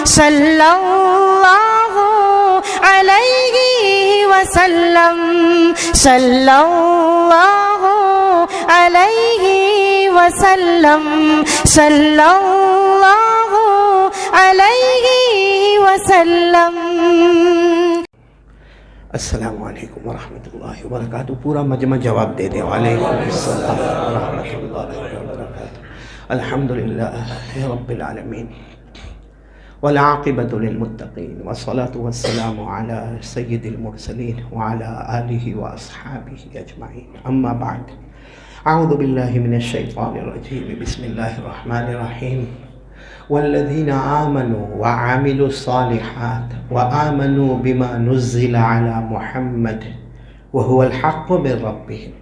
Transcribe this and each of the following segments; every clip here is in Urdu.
صلی اللہ علیہ وسلم صلی اللہ علیہ وسلم صلی اللہ علیہ وسلم۔ السلام علیکم ورحمۃ اللہ وبرکاتہ۔ پورا مجمع جواب دے دے۔ وعلیکم السلام ورحمۃ اللہ وبرکاتہ۔ الحمدللہ رب العالمین والعاقبۃ للمتقین والصلاة والسلام علی سید المرسلین وعلی آلہ واصحابہ اجمعین، اما بعد۔ اعوذ باللہ من الشیطان الرجیم، بسم اللہ الرحمن الرحیم۔ والذین آمنوا وعملوا الصالحات وآمنوا بما نزل على محمد وهو الحق من ربهم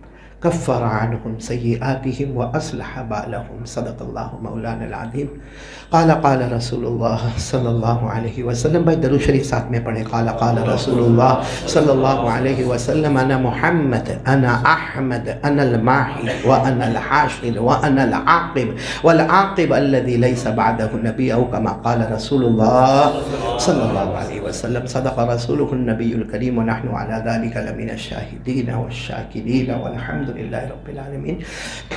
کفر عنہم سیئاتہم واصلح بالہم، صدق اللہ مولانا العظیم۔ قال رسول اللہ صلی اللہ علیہ وسلم۔ بھائی درود شریف ساتھ میں پڑھیں۔ قال رسول اللہ صلی اللہ علیہ وسلم، انا محمد انا احمد انا الماحی وانا الحاشر وانا العاقب والعاقب الذي ليس بعده نبی، او کما قال رسول اللہ صلی اللہ علیہ وسلم۔ صدق رسولہ النبی الکریم ونحن علی ذلک لمن الشاہدین والشاکرین والحمد للہ رب العالمین۔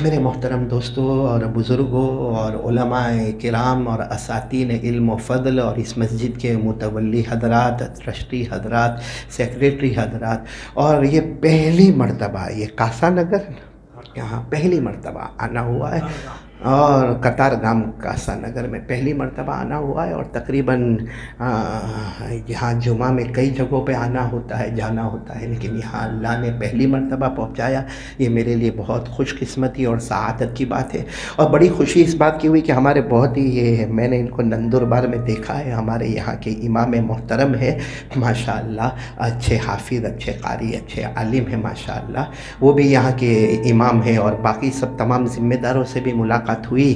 میرے محترم دوستوں اور بزرگوں اور علماء کرام اور اساتین علم و فضل اور اس مسجد کے متولی حضرات، ٹرسٹی حضرات، سیکریٹری حضرات، اور یہ پہلی مرتبہ یہ کاسا نگر یہاں پہلی مرتبہ آنا ہوا ہے، اور قطار گام کاسا نگر میں پہلی مرتبہ آنا ہوا ہے، اور تقریباً یہاں جمعہ میں کئی جگہوں پہ آنا ہوتا ہے، جانا ہوتا ہے، لیکن یہاں اللہ نے پہلی مرتبہ پہنچایا۔ یہ میرے لیے بہت خوش قسمتی اور سعادت کی بات ہے، اور بڑی خوشی اس بات کی ہوئی کہ ہمارے بہت ہی یہ میں نے ان کو نندربار میں دیکھا ہے، ہمارے یہاں کے امام محترم ہے ماشاء اللہ، اچھے حافظ، اچھے قاری، اچھے عالم ہیں ماشاء اللہ، وہ بھی یہاں کے امام ہیں، اور باقی سب تمام ذمہ داروں سے بھی ملاقات ہوئی۔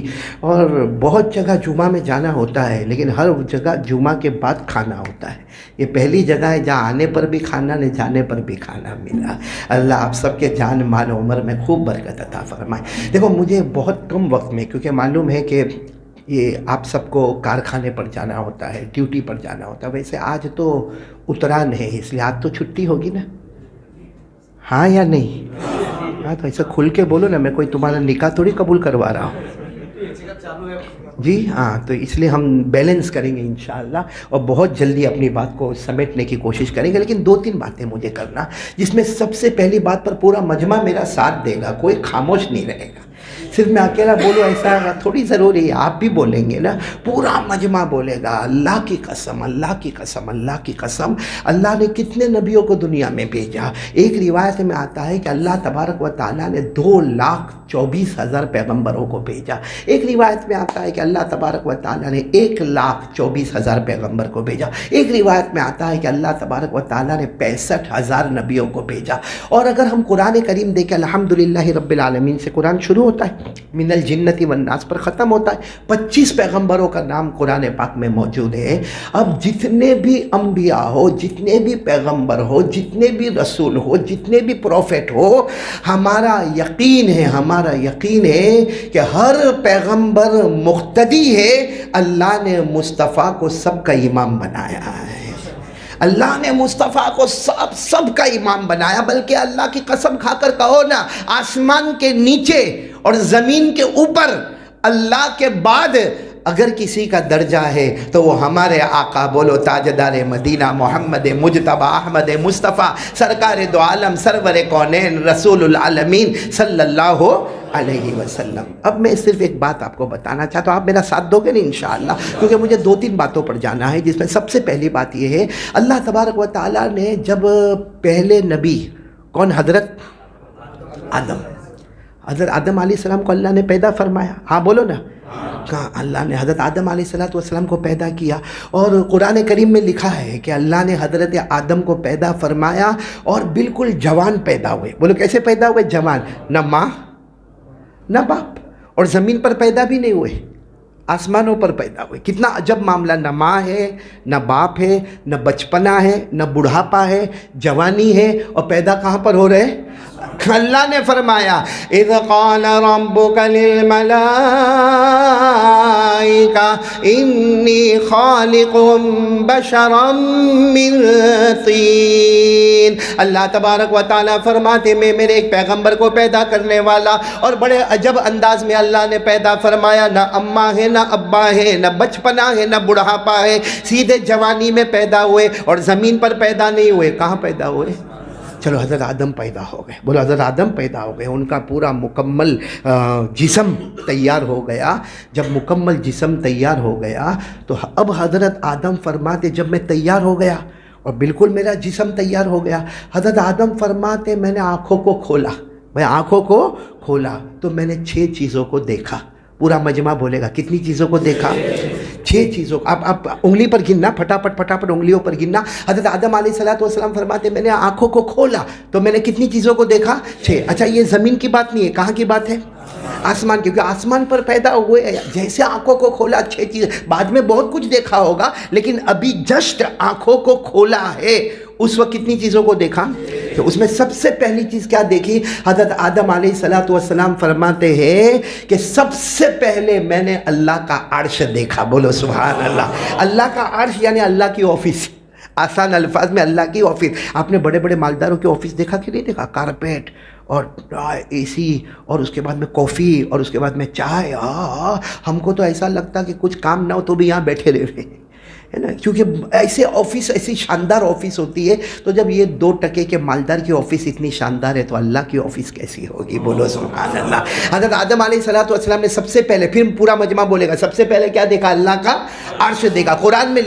اور بہت جگہ جمعہ میں جانا ہوتا ہے، لیکن ہر جگہ جمعہ کے بعد کھانا ہوتا ہے۔ یہ پہلی جگہ ہے جہاں آنے پر بھی کھانا، نہ جانے پر بھی کھانا ملا۔ اللہ آپ سب کے جان مال عمر میں خوب برکت عطا فرمائے۔ دیکھو مجھے بہت کم وقت میں، کیونکہ معلوم ہے کہ یہ آپ سب کو کارخانے پر جانا ہوتا ہے، ڈیوٹی پر جانا ہوتا ہے، ویسے آج تو اتران ہے، اس لیے آج تو چھٹی ہوگی نا؟ ہاں یا نہیں؟ ہاں تو ایسا کھل کے بولو نا، میں کوئی تمہارا نکاح تھوڑی قبول کروا رہا ہوں جی۔ ہاں تو اس لیے ہم بیلنس کریں گے انشاءاللہ، اور بہت جلدی اپنی بات کو سمیٹنے کی کوشش کریں گے، لیکن 2-3 باتیں مجھے کرنا، جس میں سب سے پہلی بات پر پورا مجمع میرا ساتھ دے گا، کوئی خاموش نہیں رہے گا۔ صرف میں اکیلا بولوں ایسا تھوڑی ضروری ہے، آپ بھی بولیں گے نا، پورا مجمع بولے گا۔ اللہ کی قسم، اللہ کی قسم، اللہ کی قسم، اللہ نے کتنے نبیوں کو دنیا میں بھیجا۔ ایک روایت میں آتا ہے کہ اللہ تبارک و تعالیٰ نے 2,24,000 پیغمبروں کو بھیجا۔ ایک روایت میں آتا ہے کہ اللہ تبارک و تعالیٰ نے 1,24,000 پیغمبر کو بھیجا۔ ایک روایت میں آتا ہے کہ اللہ تبارک و تعالیٰ نے 65,000 نبیوں کو بھیجا۔ اور اگر ہم قرآن کریم دیکھیں، الحمدللہ رب العالمین سے قرآن شروع ہوتا ہے، من الجنت والناس پر ختم ہوتا ہے، 25 پیغمبروں کا نام قرآن پاک میں موجود ہے۔ اب جتنے بھی انبیاء ہو، جتنے بھی پیغمبر ہو، جتنے بھی رسول ہو، جتنے بھی پروفیٹ ہو، ہمارا یقین ہے کہ ہر پیغمبر مقتدی ہے، اللہ نے مصطفیٰ کو سب کا امام بنایا ہے۔ اللہ نے مصطفیٰ کو سب کا امام بنایا، بلکہ اللہ کی قسم کھا کر کہو نا، آسمان کے نیچے اور زمین کے اوپر اللہ کے بعد اگر کسی کا درجہ ہے تو وہ ہمارے آقا، بولو تاجدار مدینہ محمد مجتبی احمد مصطفیٰ سرکار دو عالم سرور کونین رسول العالمین صلی اللہ علیہ وسلم۔ اب میں صرف ایک بات آپ کو بتانا چاہتا ہوں، آپ میرا ساتھ دو گے نہیں انشاءاللہ، کیونکہ مجھے 2-3 باتوں پر جانا ہے، جس میں سب سے پہلی بات یہ ہے، اللہ تبارک و تعالیٰ نے جب پہلے نبی کون، حضرت آدم علیہ السلام کو اللہ نے پیدا فرمایا، ہاں بولو نا، کہاں اللہ نے حضرت آدم علیہ السلام کو پیدا کیا، اور قرآن کریم میں لکھا ہے کہ اللہ نے حضرت آدم کو پیدا فرمایا اور بالکل جوان پیدا ہوئے۔ بولو کیسے پیدا ہوئے؟ جوان، نہ ماں نہ باپ، اور زمین پر پیدا بھی نہیں ہوئے، آسمانوں پر پیدا ہوئے۔ کتنا عجب معاملہ، نہ ماں ہے نہ باپ ہے نہ بچپنا ہے نہ بڑھاپا ہے، جوانی ہے، اور پیدا کہاں پر ہو رہے؟ اللہ نے فرمایا اذ قال ربک للملائکہ انی خالق بشرا من طین. اللہ تبارک و تعالیٰ فرماتے میں میرے ایک پیغمبر کو پیدا کرنے والا، اور بڑے عجب انداز میں اللہ نے پیدا فرمایا. نہ اماں ہے نہ ابا ہے، نہ بچپنا ہے نہ بڑھاپا ہے، سیدھے جوانی میں پیدا ہوئے اور زمین پر پیدا نہیں ہوئے. کہاں پیدا ہوئے؟ چلو حضرت آدم پیدا ہو گئے. بولو حضرت آدم پیدا ہو گئے. ان کا پورا مکمل جسم تیار ہو گیا. جب مکمل جسم تیار ہو گیا تو اب حضرت آدم فرماتے جب میں تیار ہو گیا اور بالکل میرا جسم تیار ہو گیا، حضرت آدم فرماتے میں نے آنکھوں کو کھولا. میں آنکھوں کو کھولا تو میں نے 6 چیزوں کو دیکھا. پورا مجمع بولے گا کتنی چیزوں کو دیکھا؟ 6 چیزوں. اب انگلی پر گننا، پھٹافٹ انگلیوں پر گننا. حضرت آدم علیہ السلام فرماتے میں نے آنکھوں کو کھولا تو میں نے کتنی چیزوں کو دیکھا؟ 6. اچھا یہ زمین کی بات نہیں ہے، کہاں کی بات ہے؟ آسمان. کیونکہ آسمان پر پیدا ہوئے جیسے آنکھوں کو کھولا 6 چیز. بعد میں بہت کچھ دیکھا ہوگا لیکن ابھی جسٹ آنکھوں کو کھولا ہے، اس وقت کتنی چیزوں کو دیکھا؟ تو اس میں سب سے پہلی چیز کیا دیکھی؟ حضرت آدم علیہ السلام فرماتے ہیں کہ سب سے پہلے میں نے اللہ کا عرش دیکھا. بولو سبحان اللہ. اللہ کا عرش یعنی اللہ کی آفس. آسان الفاظ میں اللہ کی آفس. آپ نے بڑے بڑے مالداروں کی آفس دیکھا کہ نہیں دیکھا؟ کارپیٹ اور اے سی اور اس کے بعد میں کافی اور اس کے بعد میں چائے. ہم کو تو ایسا لگتا کہ کچھ کام نہ ہو تو بھی یہاں بیٹھے رہے ہے نا، کیونکہ ایسے آفس ایسی شاندار آفس ہوتی ہے. تو جب یہ 2 ٹکے کے مالدار کی آفس اتنی شاندار ہے تو اللہ کی آفس کیسی ہوگی؟ بولو سبحان اللہ. حضرت آدم علیہ السلام نے سب سے پہلے، پھر پورا مجمع بولے گا، سب سے پہلے کیا دیکھا؟ اللہ کا عرش دیکھا. قرآن میں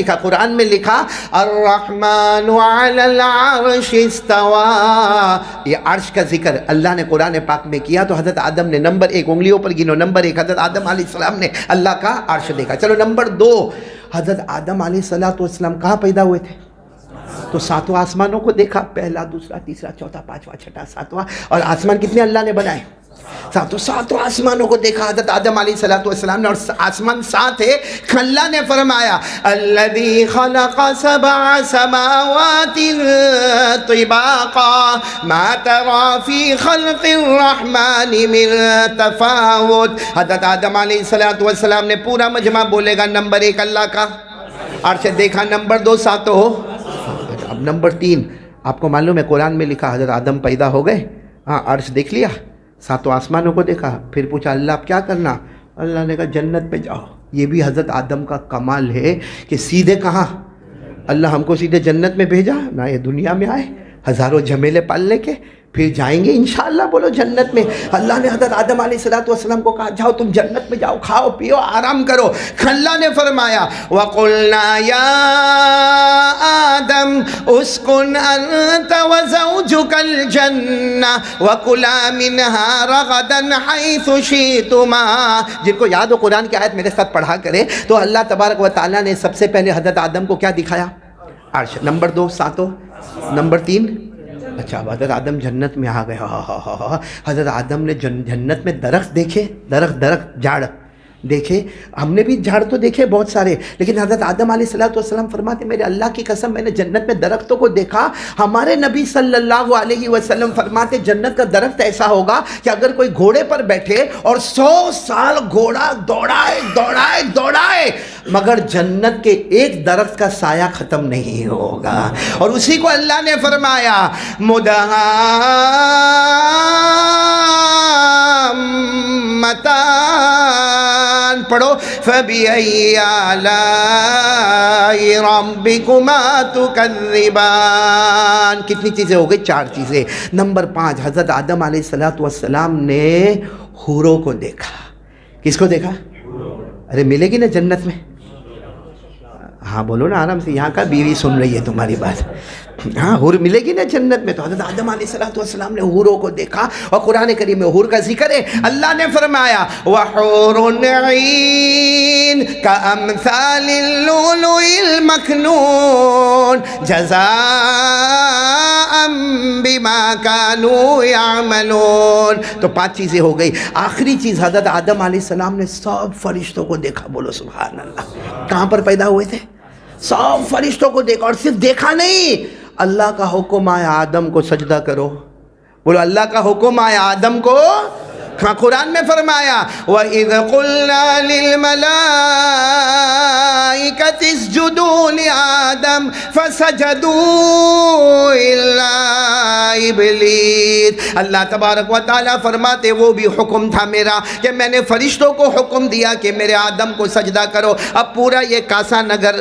لکھا الرحمن علی العرش استوى. یہ عرش کا ذکر اللہ نے قرآن پاک میں کیا. تو حضرت آدم نے نمبر 1، انگلیوں پر گنو، نمبر 1 حضرت آدم علیہ السلام نے اللہ کا عرش دیکھا. چلو نمبر 2، حضرت آدم علیہ السلام کہاں پیدا ہوئے تھے؟ تو 7 آسمانوں کو دیکھا. پہلا، دوسرا، تیسرا، چوتھا، پانچواں، چھٹا، 7واں. اور آسمان کتنے اللہ نے بنائے؟ 7 آسمانوں کو دیکھا حضرت آدم علیہ السلام نے. اور آسمان 7 ہے. اللہ نے فرمایا الذی خلق 7 سماوات طباقا ما ترى في خلق الرحمن من تفاوت. حضرت آدم علیہ السلام نے پورا مجمع بولے گا نمبر 1 اللہ کا عرش دیکھا، نمبر 2 7 ہو. اب نمبر 3 آپ کو معلوم ہے قرآن میں لکھا حضرت آدم پیدا ہو گئے، عرش دیکھ لیا، 7 آسمانوں کو دیکھا. پھر پوچھا اللہ اب کیا کرنا؟ اللہ نے کہا جنت پہ جاؤ. یہ بھی حضرت آدم کا کمال ہے کہ سیدھے کہاں؟ اللہ ہم کو سیدھے جنت میں بھیجا نہ، یہ دنیا میں آئے ہزاروں جھمیلے پالنے کے، پھر جائیں گے انشاءاللہ. بولو جنت میں. اللہ نے حضرت آدم علیہ السلام کو کہا جاؤ تم جنت میں جاؤ، کھاؤ پیو آرام کرو. اللہ نے فرمایا وَقُلْنَا يَا آدَمْ اُسْكُنْ أَنْتَ وَزَوْجُكَ الْجَنَّةَ وَكُلَا مِنْهَا رَغَدًا حَيْثُ شِئْتُمَا. جن کو یاد ہو قرآن کی آیت میرے ساتھ پڑھا کرے. تو اللہ تبارک و تعالیٰ نے سب سے پہلے حضرت آدم کو کیا دکھایا؟ عرش. نمبر 2 7، نمبر 3 اچھا حضرت آدم جنت میں آ گئے. حضرت آدم نے جنت میں درخت دیکھے، درخت جھاڑ دیکھے. ہم نے بھی جھاڑ تو دیکھے بہت سارے، لیکن حضرت آدم علیہ السلام فرماتے میرے اللہ کی قسم میں نے جنت میں درختوں کو دیکھا. ہمارے نبی صلی اللہ علیہ وسلم فرماتے جنت کا درخت ایسا ہوگا کہ اگر کوئی گھوڑے پر بیٹھے اور 100 سال گھوڑا دوڑائے مگر جنت کے ایک درخت کا سایہ ختم نہیں ہوگا. اور اسی کو اللہ نے فرمایا مدہامتان. پڑھو فَبِأَيِّ آلَاءِ رَبِّكُمَا تُكَذِّبَانِ. کتنی چیزیں ہو گئی؟ 4 چیزیں. نمبر 5 حضرت آدم علیہ السلام نے حوروں کو دیکھا. کس کو دیکھا؟ ارے ملے گی نا جنت میں؟ ہاں بولو نا آرام سے، یہاں کا بیوی سن رہی ہے تمہاری بات. ہاں حور ملے گی نا جنت میں. تو حضرت آدم علیہ السلام نے حوروں کو دیکھا. اور قرآن کریم میں حور کا ذکر ہے. اللہ نے فرمایا وَحُورٌ عِينٌ كَأَمْثَالِ اللُّؤْلُؤِ الْمَكْنُونِ جَزَاءً بِمَا كَانُوا يَعْمَلُونَ. تو 5 چیزیں ہو گئی. آخری چیز حضرت آدم علیہ السلام نے سب فرشتوں کو دیکھا. بولو سبحان اللہ. کہاں پر پیدا ہوئے تھے؟ سب فرشتوں کو دیکھا. اور صرف دیکھا نہیں، اللہ کا حکم آیا آدم کو سجدہ کرو. بولو اللہ کا حکم آیا آدم کو، قرآن میں فرمایا وَإِذْ قُلْنَا لِلْمَلَائِكَةِ اسْجُدُوا لِآدَمَ فَسَجَدُوا إِلَّا إِبْلِيسَ۔ اللہ تبارک و تعالیٰ فرماتے وہ بھی حکم تھا میرا کہ میں نے فرشتوں کو حکم دیا کہ میرے آدم کو سجدہ کرو۔ اب پورا یہ کاسا نگر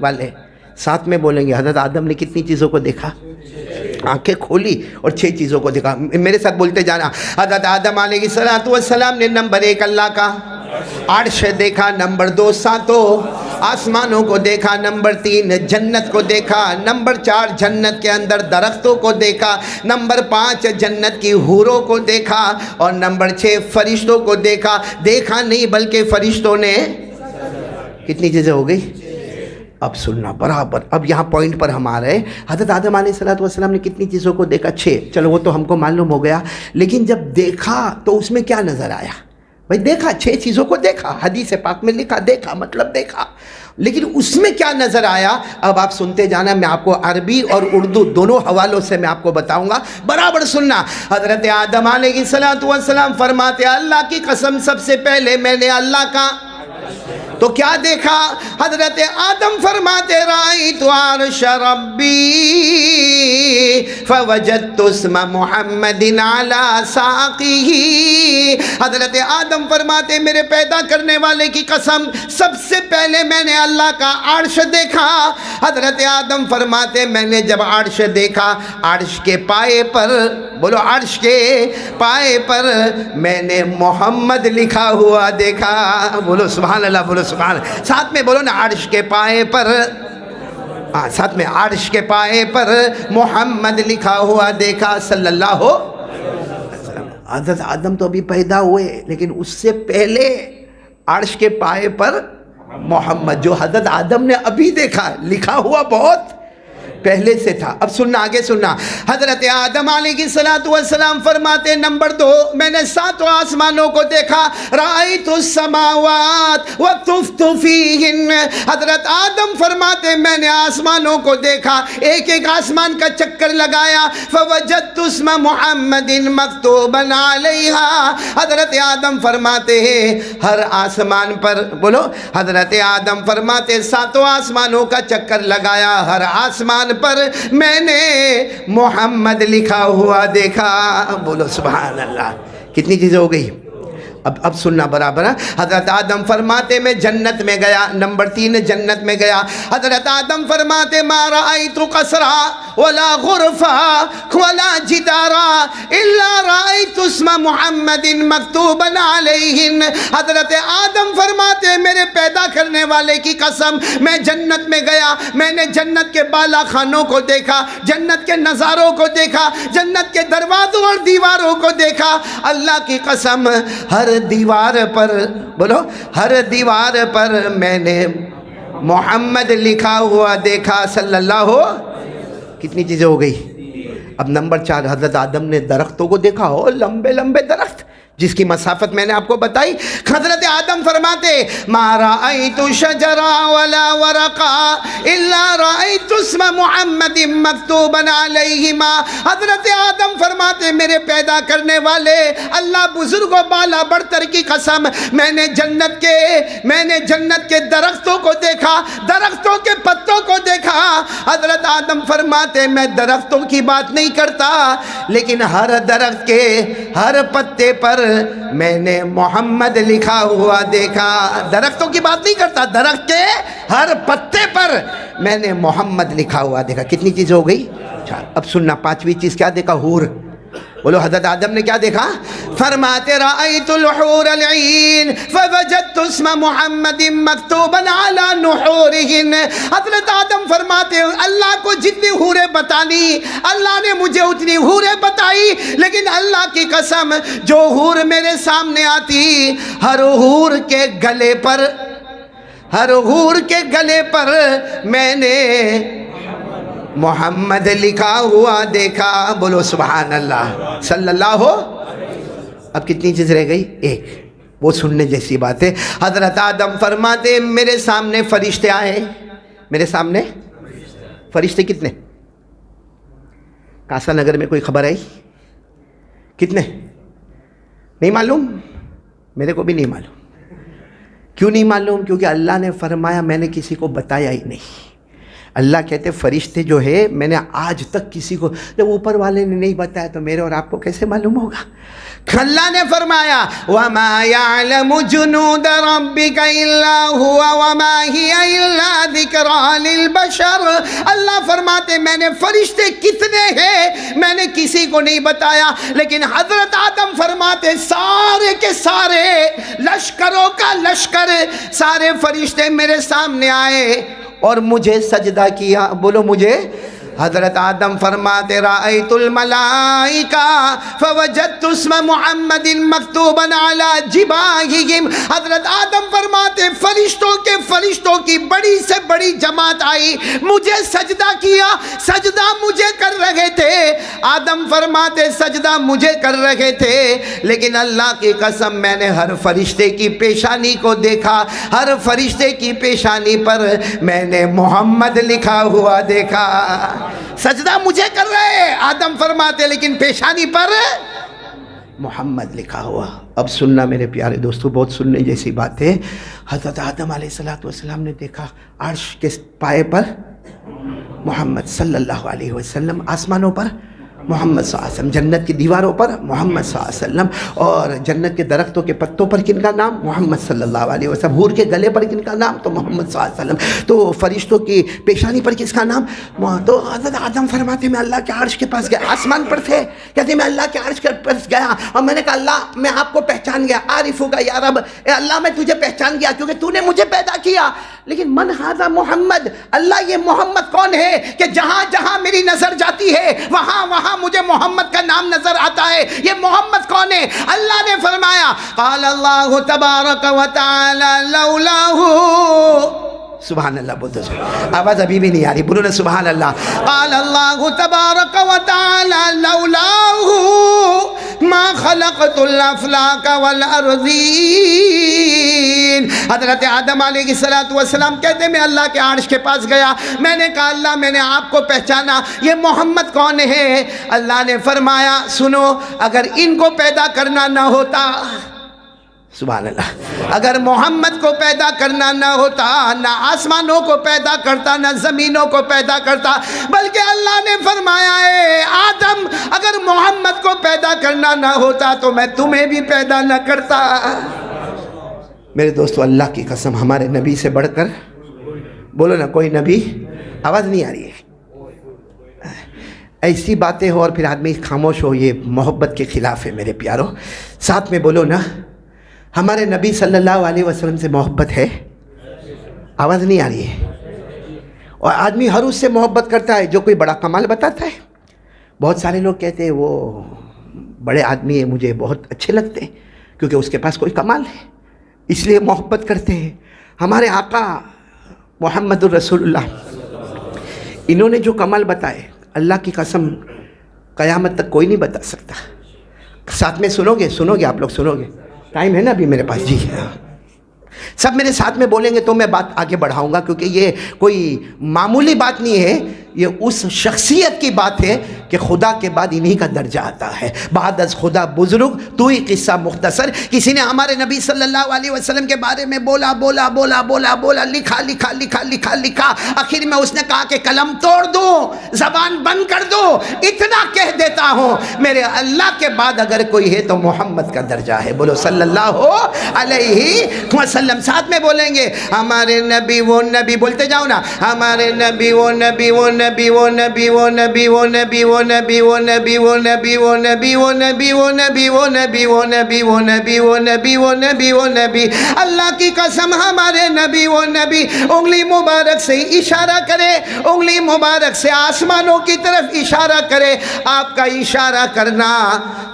والے ساتھ میں بولیں گے حضرت آدم نے کتنی چیزوں کو دیکھا؟ آنکھیں کھولی اور 6 چیزوں کو دیکھا۔ میرے ساتھ بولتے جانا۔ حضرت آدم علیہ السلام نے نمبر 1 اللہ کا عرش دیکھا، نمبر 2 7 آسمانوں کو دیکھا، نمبر 3 جنت کو دیکھا، نمبر 4 جنت کے اندر درختوں کو دیکھا، نمبر 5 جنت کی حوروں کو دیکھا، اور نمبر 6 فرشتوں کو دیکھا۔ دیکھا نہیں بلکہ فرشتوں نے کتنی چیزیں ہو گئی؟ اب سننا برابر، اب یہاں پوائنٹ پر ہم آ رہے ہیں۔ حضرت آدم علیہ السلام نے کتنی چیزوں کو دیکھا؟ 6۔ چلو وہ تو ہم کو معلوم ہو گیا، لیکن جب دیکھا تو اس میں کیا نظر آیا؟ بھائی دیکھا، 6 چیزوں کو دیکھا، حدیث پاک میں لکھا دیکھا مطلب دیکھا، لیکن اس میں کیا نظر آیا؟ اب آپ سنتے جانا، میں آپ کو عربی اور اردو دونوں حوالوں سے میں آپ کو بتاؤں گا، برابر سننا۔ حضرت آدم علیہ السلام فرماتے اللہ کی قسم سب سے پہلے میں نے اللہ کا تو کیا دیکھا؟ حضرت آدم فرماتے رأیت عرش ربی فوجدت اسم محمد علی ساقہ۔ حضرت آدم فرماتے میرے پیدا کرنے والے کی قسم سب سے پہلے میں نے اللہ کا عرش دیکھا۔ حضرت آدم فرماتے میں نے جب عرش دیکھا، عرش کے پائے پر، بولو عرش کے پائے پر میں نے محمد لکھا ہوا دیکھا۔ بولو سبحان اللہ، بولو سبحان اللہ، ساتھ میں بولو نا، عرش کے پائے پر، ساتھ میں عرش کے پائے پر محمد لکھا ہوا دیکھا صلی اللہ ہو۔ حضرت آدم تو ابھی پیدا ہوئے، لیکن اس سے پہلے عرش کے پائے پر محمد، جو حضرت آدم نے ابھی دیکھا، لکھا ہوا بہت پہلے سے تھا۔ اب سننا، آگے سننا۔ حضرت آدم علیہ السلام فرماتے نمبر 2 میں نے 7 آسمانوں کو دیکھا، رأیت السماوات وطفت فیہن۔ حضرت آدم فرماتے میں نے آسمانوں کو دیکھا، ایک ایک آسمان کا چکر لگایا، فوجدت اسم محمد مکتوبا علیہا۔ حضرت آدم فرماتے ہیں ہر آسمان پر، بولو، حضرت آدم فرماتے 7 آسمانوں کا چکر لگایا، ہر آسمان پر میں نے محمد لکھا ہوا دیکھا۔ بولو سبحان اللہ، کتنی چیزیں ہو گئی؟ اب سننا برابر ہے۔ حضرت آدم فرماتے میں جنت میں گیا، نمبر 3 جنت میں گیا۔ حضرت آدم فرماتے ما رأیت قصرا ولا غرفا ولا جدارا الا رأیت اسم محمد مکتوبا علیہن۔ حضرت آدم فرماتے میرے پیدا کرنے والے کی قسم میں جنت میں گیا، میں نے جنت کے بالا خانوں کو دیکھا، جنت کے نظاروں کو دیکھا، جنت کے دروازوں اور دیواروں کو دیکھا۔ اللہ کی قسم ہر دیوار پر، بولو، ہر دیوار پر میں نے محمد لکھا ہوا دیکھا صلی اللہ ہو۔ کتنی چیزیں ہو گئی؟ اب نمبر 4 حضرت آدم نے درختوں کو دیکھا، ہو لمبے لمبے درخت جس کی مسافت میں نے آپ کو بتائی۔ حضرت آدم فرماتے ما رأیت شجرا ولا ورقا الا رأیت اسم محمد مکتوبا علیہما۔ حضرت آدم فرماتے میرے پیدا کرنے والے اللہ بزرگ و بالا برتر کی قسم میں نے جنت کے درختوں کو دیکھا، درختوں کے پتوں کو دیکھا۔ حضرت آدم فرماتے میں درختوں کی بات نہیں کرتا، لیکن ہر درخت کے ہر پتے پر میں نے محمد لکھا ہوا دیکھا۔ درختوں کی بات نہیں کرتا، درخت کے ہر پتے پر میں نے محمد لکھا ہوا دیکھا۔ کتنی چیز ہو گئی؟ 4۔ اب سننا، 5ویں چیز کیا دیکھا؟ حور۔ بولو حضرت آدم نے کیا دیکھا؟ فرماتے رأیت الحور العین فوجدت اسم محمد مکتوبا علی نحورہن۔ حضرت آدم فرماتے اللہ کو جتنی حوریں بتانی اللہ نے مجھے اتنی حوریں بتائی، لیکن اللہ کی قسم جو حور میرے سامنے آتی ہر حور کے گلے پر میں نے محمد لکھا ہوا دیکھا۔ بولو سبحان اللہ صلی اللہ ہو۔ اب کتنی چیز رہ گئی؟ 1، وہ سننے جیسی بات ہے۔ حضرت آدم فرماتے میرے سامنے فرشتے آئے، میرے سامنے فرشتے کتنے؟ کاسا نگر میں کوئی خبر آئی؟ کتنے؟ نہیں معلوم؟ میرے کو بھی نہیں معلوم. کیوں نہیں معلوم؟ کیونکہ اللہ نے فرمایا میں نے کسی کو بتایا ہی نہیں. اللہ کہتے فرشتے جو ہے میں نے آج تک کسی کو، جب اوپر والے نے نہیں بتایا تو میرے اور آپ کو کیسے معلوم ہوگا؟ اللہ نے فرمایا وَمَا يَعْلَمُ جُنُودَ رَبِّكَ إِلَّا هُوَ وَمَا هِيَ إِلَّا ذِكْرَىٰ لِلْبَشَرِ. اللہ فرماتے میں نے فرشتے کتنے ہیں میں نے کسی کو نہیں بتایا، لیکن حضرت آدم فرماتے سارے کے سارے لشکروں کا لشکر سارے فرشتے میرے سامنے آئے اور مجھے سجدہ کیا. بولو مجھے. حضرت آدم فرماتے رأیت الملائکہ فوجدت اسم محمد مکتوبا علی جباہہم. حضرت آدم فرماتے فرشتوں کی بڑی سے بڑی جماعت آئی، مجھے سجدہ کیا، سجدہ مجھے کر رہے تھے. آدم فرماتے سجدہ مجھے کر رہے تھے، لیکن اللہ کی قسم میں نے ہر فرشتے کی پیشانی کو دیکھا، ہر فرشتے کی پیشانی پر میں نے محمد لکھا ہوا دیکھا. سجدہ مجھے کر رہے آدم فرماتے، لیکن پیشانی پر محمد لکھا ہوا. اب سننا میرے پیارے دوستو، بہت سننے جیسی بات ہے. حضرت آدم علیہ السلام نے دیکھا عرش کے پائے پر محمد صلی اللہ علیہ وسلم، آسمانوں پر محمد صلی اللہ علیہ وسلم، جنت کی دیواروں پر محمد صلی اللہ علیہ وسلم، اور جنت کے درختوں کے پتوں پر کن کا نام؟ محمد صلی اللہ علیہ وسلم. حور کے گلے پر کن کا نام؟ تو محمد صلی اللہ علیہ وسلم. تو فرشتوں کی پیشانی پر کس کا نام؟ تو حضرت آدم فرماتے میں اللہ کے عرش کے پاس گیا. آسمان پر تھے، کہتے میں اللہ کے عرش کے پاس گیا اور میں نے کہا اللہ میں آپ کو پہچان گیا، عارفوگا یا رب، اے اللہ میں تجھے پہچان گیا کیونکہ تو نے مجھے پیدا کیا. لیکن من ھذا محمد، اللہ یہ محمد کون ہے کہ جہاں جہاں میری نظر جاتی ہے وہاں وہاں مجھے محمد کا نام نظر آتا ہے؟ یہ محمد کون ہے؟ اللہ نے فرمایا قال اللہ تبارک و تعالی لولاہ، سبحان اللہ. بولتے آواز ابھی بھی نہیں آ رہی، بولو نا سبحان اللہ. قال اللہ تبارک و تعالی لولاہ ما خلقت الافلاک والارضین. حضرت آدم علیہ السلام کہتے میں اللہ کے عرش کے پاس گیا، میں نے کہا اللہ میں نے آپ کو پہچانا، یہ محمد کون ہے؟ اللہ نے فرمایا سنو، اگر ان کو پیدا کرنا نہ ہوتا، سبحان اللہ، اگر محمد کو پیدا کرنا نہ ہوتا، نہ آسمانوں کو پیدا کرتا، نہ زمینوں کو پیدا کرتا، بلکہ اللہ نے فرمایا اے آدم اگر محمد کو پیدا کرنا نہ ہوتا تو میں تمہیں بھی پیدا نہ کرتا. میرے دوستو اللہ کی قسم ہمارے نبی سے بڑھ کر، بولو نا کوئی نبی، آواز نہیں آ رہی ہے. ایسی باتیں ہو اور پھر آدمی خاموش ہو، یہ محبت کے خلاف ہے میرے پیارو. ساتھ میں بولو نا ہمارے نبی صلی اللہ علیہ وسلم سے محبت ہے. آواز نہیں آ رہی ہے. اور آدمی ہر اس سے محبت کرتا ہے جو کوئی بڑا کمال بتاتا ہے. بہت سارے لوگ کہتے ہیں وہ بڑے آدمی ہیں، مجھے بہت اچھے لگتے ہیں کیونکہ اس کے پاس کوئی کمال ہے، اس لیے محبت کرتے ہیں. ہمارے آقا محمد الرسول اللہ، انہوں نے جو کمال بتائے اللہ کی قسم قیامت تک کوئی نہیں بتا سکتا. ساتھ میں سنو گے آپ لوگ سنو گے؟ ٹائم ہے نا ابھی میرے پاس؟ جی سب میرے ساتھ میں بولیں گے تو میں بات آگے بڑھاؤں گا، کیونکہ یہ کوئی معمولی بات نہیں ہے، یہ اس شخصیت کی بات ہے کہ خدا کے بعد انہی کا درجہ آتا ہے. بعد از خدا بزرگ تو ہی قصہ مختصر. کسی نے ہمارے نبی صلی اللہ علیہ وسلم کے بارے میں بولا، لکھا، آخر میں اس نے کہا کہ قلم توڑ دو، زبان بند کر دو. اتنا کہہ دیتا ہوں میرے اللہ کے بعد اگر کوئی ہے تو محمد کا درجہ ہے. بولو صلی اللہ علیہ وسلم. ساتھ میں بولیں گے ہمارے نبی وہ نبی، بولتے جاؤ نا، ہمارے نبی وہ نبی وہ نبی وہ نبی وہ نبی وہ نبی وہ نبی وہ نبی وہ نبی وہ نبی وہ نبی وہ نبی وہ نبی وہ نبی وہ نبی وہ نبی وہ نبی وہ نبی. اللہ کی قسم ہمارے نبی وہ نبی. انگلی مبارک سے اشارہ کرے، انگلی مبارک سے آسمانوں کی طرف اشارہ کرے. آپ کا اشارہ کرنا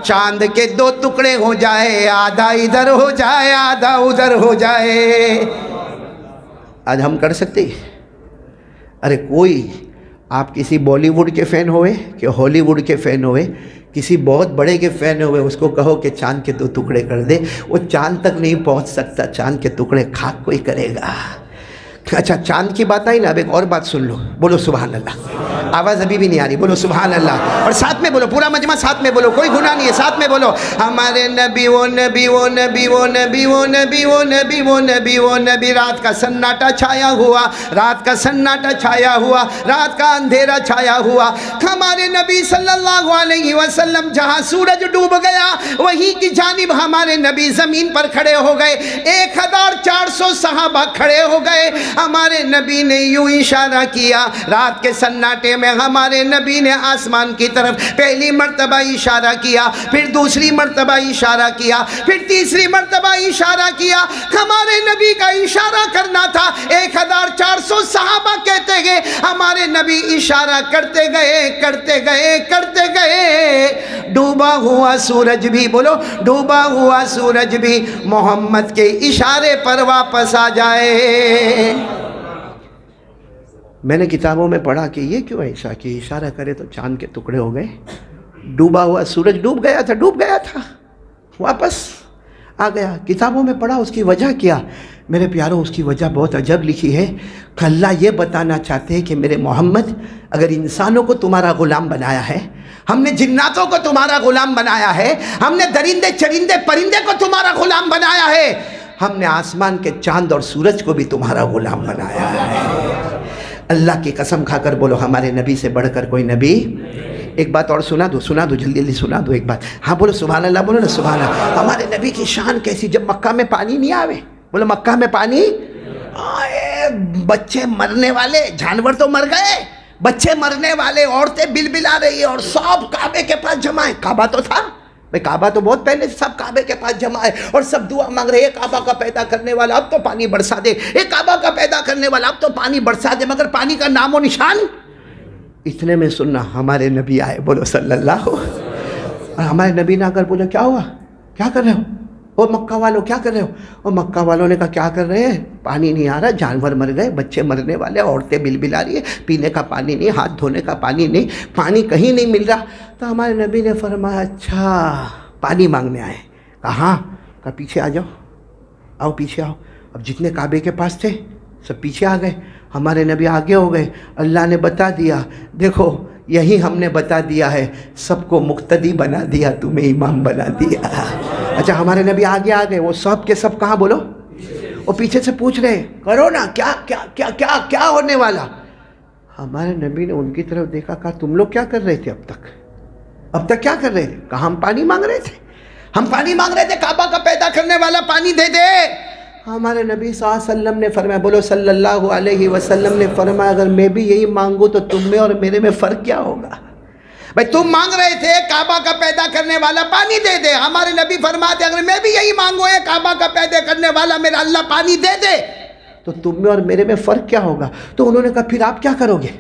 چاند کے دو ٹکڑے ہو جائے، آدھا ادھر ہو جائے آدھا ادھر ہو جائے. آج ہم کر سکتے ہیں؟ ارے کوئی، آپ کسی بالی ووڈ کے فین ہوئے کہ ہالی ووڈ کے فین ہوئے، کسی بہت بڑے کے فین ہوئے، اس کو کہو کہ چاند کے دو ٹکڑے کر دے، وہ چاند تک نہیں پہنچ سکتا. چاند کے ٹکڑے خاک کوئی کرے گا. اچھا چاند کی بات آئی نا، اب ایک اور بات سن لو، بولو سبحان اللہ. آواز ابھی بھی نہیں آ رہی، بولو سبحان اللہ. اور ساتھ میں بولو، پورا مجمع ساتھ میں بولو، کوئی گناہ نہیں ہے، ساتھ میں بولو. ہمارے نبی وہ نبی وہ نبی وہ نبی وہ نبی وہ نبی وہ نبی وہ نبی. رات کا سناٹا چھایا ہوا، رات کا سناٹا چھایا ہوا، رات کا اندھیرا چھایا ہوا. ہمارے نبی صلی اللہ علیہ وسلم جہاں سورج ڈوب گیا وہیں کی جانب ہمارے نبی زمین پر کھڑے ہو گئے. 1400 صحابہ کھڑے ہو گئے. ہمارے نبی نے یوں اشارہ کیا، رات کے سناٹے میں ہمارے نبی نے آسمان کی طرف پہلی مرتبہ اشارہ کیا، پھر دوسری مرتبہ اشارہ کیا، پھر تیسری مرتبہ اشارہ کیا. ہمارے نبی کا اشارہ کرنا تھا. 1400 صحابہ کہتے گئے، ہمارے نبی اشارہ کرتے گئے کرتے گئے کرتے گئے. ڈوبا ہوا سورج بھی، بولو ڈوبا ہوا سورج بھی محمد کے اشارے پر واپس آ جائے. میں نے کتابوں میں پڑھا کہ یہ کیوں ایسا کہ اشارہ کرے تو چاند کے ٹکڑے ہو گئے. ڈوبا ہوا سورج ڈوب گیا تھا واپس آ گیا. کتابوں میں پڑھا، اس کی وجہ کیا؟ میرے پیاروں اس کی وجہ بہت عجب لکھی ہے کہ اللہ یہ بتانا چاہتے ہیں کہ میرے محمد اگر انسانوں کو تمہارا غلام بنایا ہے، ہم نے جناتوں کو تمہارا غلام بنایا ہے، ہم نے درندے چرندے پرندے کو تمہارا غلام بنایا ہے، ہم نے آسمان کے چاند اور سورج کو بھی تمہارا غلام بنایا ہے. اللہ کی قسم کھا کر بولو ہمارے نبی سے بڑھ کر کوئی نبی. ایک بات اور سنا دو جلدی سنا دو ایک بات. ہاں بولو سبحان اللہ، بولو نا سبحان اللہ. ہمارے نبی کی شان کیسی، جب مکہ میں پانی نہیں آوے، بولو مکہ میں پانی آئے، بچے مرنے والے، جانور تو مر گئے، بچے مرنے والے، عورتیں بل بلا رہی ہیں اور سب کعبے کے پاس جمع ہے. کعبہ تو تھا بھئی، کعبہ تو بہت پہلے سب کعبے کے پاس جمع ہے اور سب دعا مانگ رہے ہیں، کعبہ کا پیدا کرنے والا اب تو پانی برسا دے، کعبہ کا پیدا کرنے والا اب تو پانی برسا دے، مگر پانی کا نام و نشان. اتنے میں سننا ہمارے نبی آئے، بولو صلی اللہ. اور ہمارے نبی نے اگر بولے کیا ہوا، کیا کر رہے ہو او مکہ والوں، کیا کر رہے ہو؟ اور مکہ والوں نے کہا کیا کر رہے ہیں، پانی نہیں آ رہا، جانور مر گئے، بچے مرنے والے، عورتیں بل بلا رہی ہیں، پینے کا پانی نہیں، ہاتھ دھونے کا پانی نہیں، پانی کہیں نہیں مل رہا. تو ہمارے نبی نے فرمایا اچھا پانی مانگنے آئے. کہاں؟ کہا پیچھے آ جاؤ، آؤ پیچھے آؤ. اب جتنے کعبے کے پاس تھے سب پیچھے آ گئے. ہمارے نبی آگے ہو گئے. اللہ نے بتا دیا، دیکھو یہی ہم نے بتا دیا ہے، سب کو مقتدی بنا دیا، تمہیں امام بنا دیا. اچھا ہمارے نبی آگے آ گئے، وہ سب کے سب کہاں بولو، وہ پیچھے سے پوچھ رہے کرو نا کیا کیا کیا کیا کیا ہونے والا. ہمارے نبی نے ان کی طرف دیکھا، کہا تم لوگ کیا کر رہے تھے اب تک کیا کر رہے تھے؟ کہا ہم پانی مانگ رہے تھے، ہم پانی مانگ رہے تھے، کعبہ کا پیدا کرنے والا پانی دے دے. ہمارے نبی صلی اللہ علیہ وسلم نے فرمایا، بولو صلی اللہ علیہ وسلم نے فرمایا اگر میں بھی یہی مانگوں تو تم میں اور میرے میں فرق کیا ہوگا؟ بھائی تم مانگ رہے تھے کعبہ کا پیدا کرنے والا پانی دے دے، ہمارے نبی فرماتے اگر میں بھی یہی مانگوں کعبہ کا پیدا کرنے والا میرا اللہ پانی دے دے تو تم میں اور میرے میں فرق کیا ہوگا؟ تو انہوں نے کہا پھر آپ کیا کرو گے،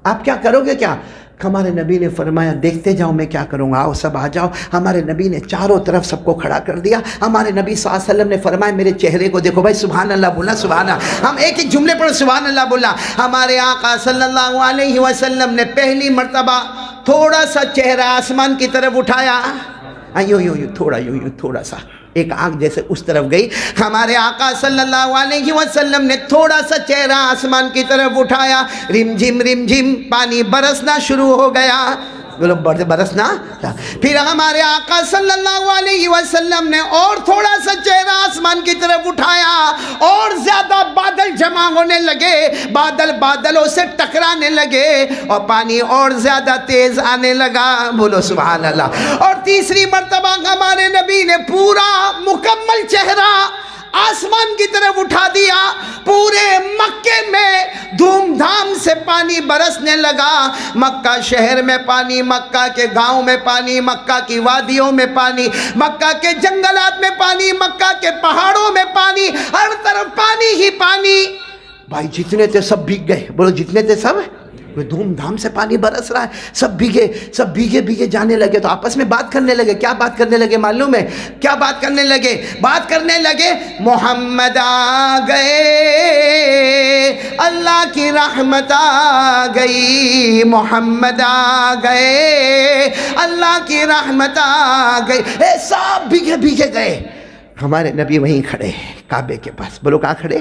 آپ کیا کرو گے کیا؟ ہمارے نبی نے فرمایا دیکھتے جاؤ میں کیا کروں گا، آؤ سب آ جاؤ. ہمارے نبی نے چاروں طرف سب کو کھڑا کر دیا. ہمارے نبی صلی اللہ علیہ وسلم نے فرمایا میرے چہرے کو دیکھو. بھائی سبحان اللہ بولنا، سبحان اللہ. ہم ایک ایک جملے پر سبحان اللہ بولنا. ہمارے آقا صلی اللہ علیہ وسلم نے پہلی مرتبہ تھوڑا سا چہرہ آسمان کی طرف اٹھایا، تھوڑا سا ایک آنکھ جیسے اس طرف گئی. ہمارے آقا صلی اللہ علیہ وسلم نے تھوڑا سا چہرہ آسمان کی طرف اٹھایا، رم جھم پانی برسنا شروع ہو گیا. بولو برسنا. پھر ہمارے آقا صلی اللہ علیہ وسلم نے اور تھوڑا سا چہرہ آسمان کی طرف اٹھایا، اور زیادہ بادل جمع ہونے لگے، بادلوں سے ٹکرانے لگے اور پانی اور زیادہ تیز آنے لگا. بولو سبحان اللہ. اور تیسری مرتبہ ہمارے نبی نے پورا مکمل چہرہ آسمان کی طرف اٹھا دیا. پورے مکے میں دھوم دھام سے پانی برسنے لگا. مکہ شہر میں پانی، مکہ کے گاؤں میں پانی، مکہ کی وادیوں میں پانی، مکہ کے جنگلات میں پانی، مکہ کے پہاڑوں میں پانی، ہر طرف پانی ہی پانی. بھائی جتنے تھے سب بھیگ گئے. بولو جتنے تھے سب، دھوم دھام سے پانی برس رہا ہے، سب بھیگے جانے لگے. تو آپس میں بات کرنے لگے. کیا بات کرنے لگے معلوم ہے؟ کیا بات کرنے لگے؟ محمد آ گئے، اللہ کی رحمت آ گئی، محمد آ گئے، اللہ کی رحمت آ گئی. سب بھیگے گئے. ہمارے نبی وہیں کھڑے کعبے کے پاس. بولو کہاں کھڑے؟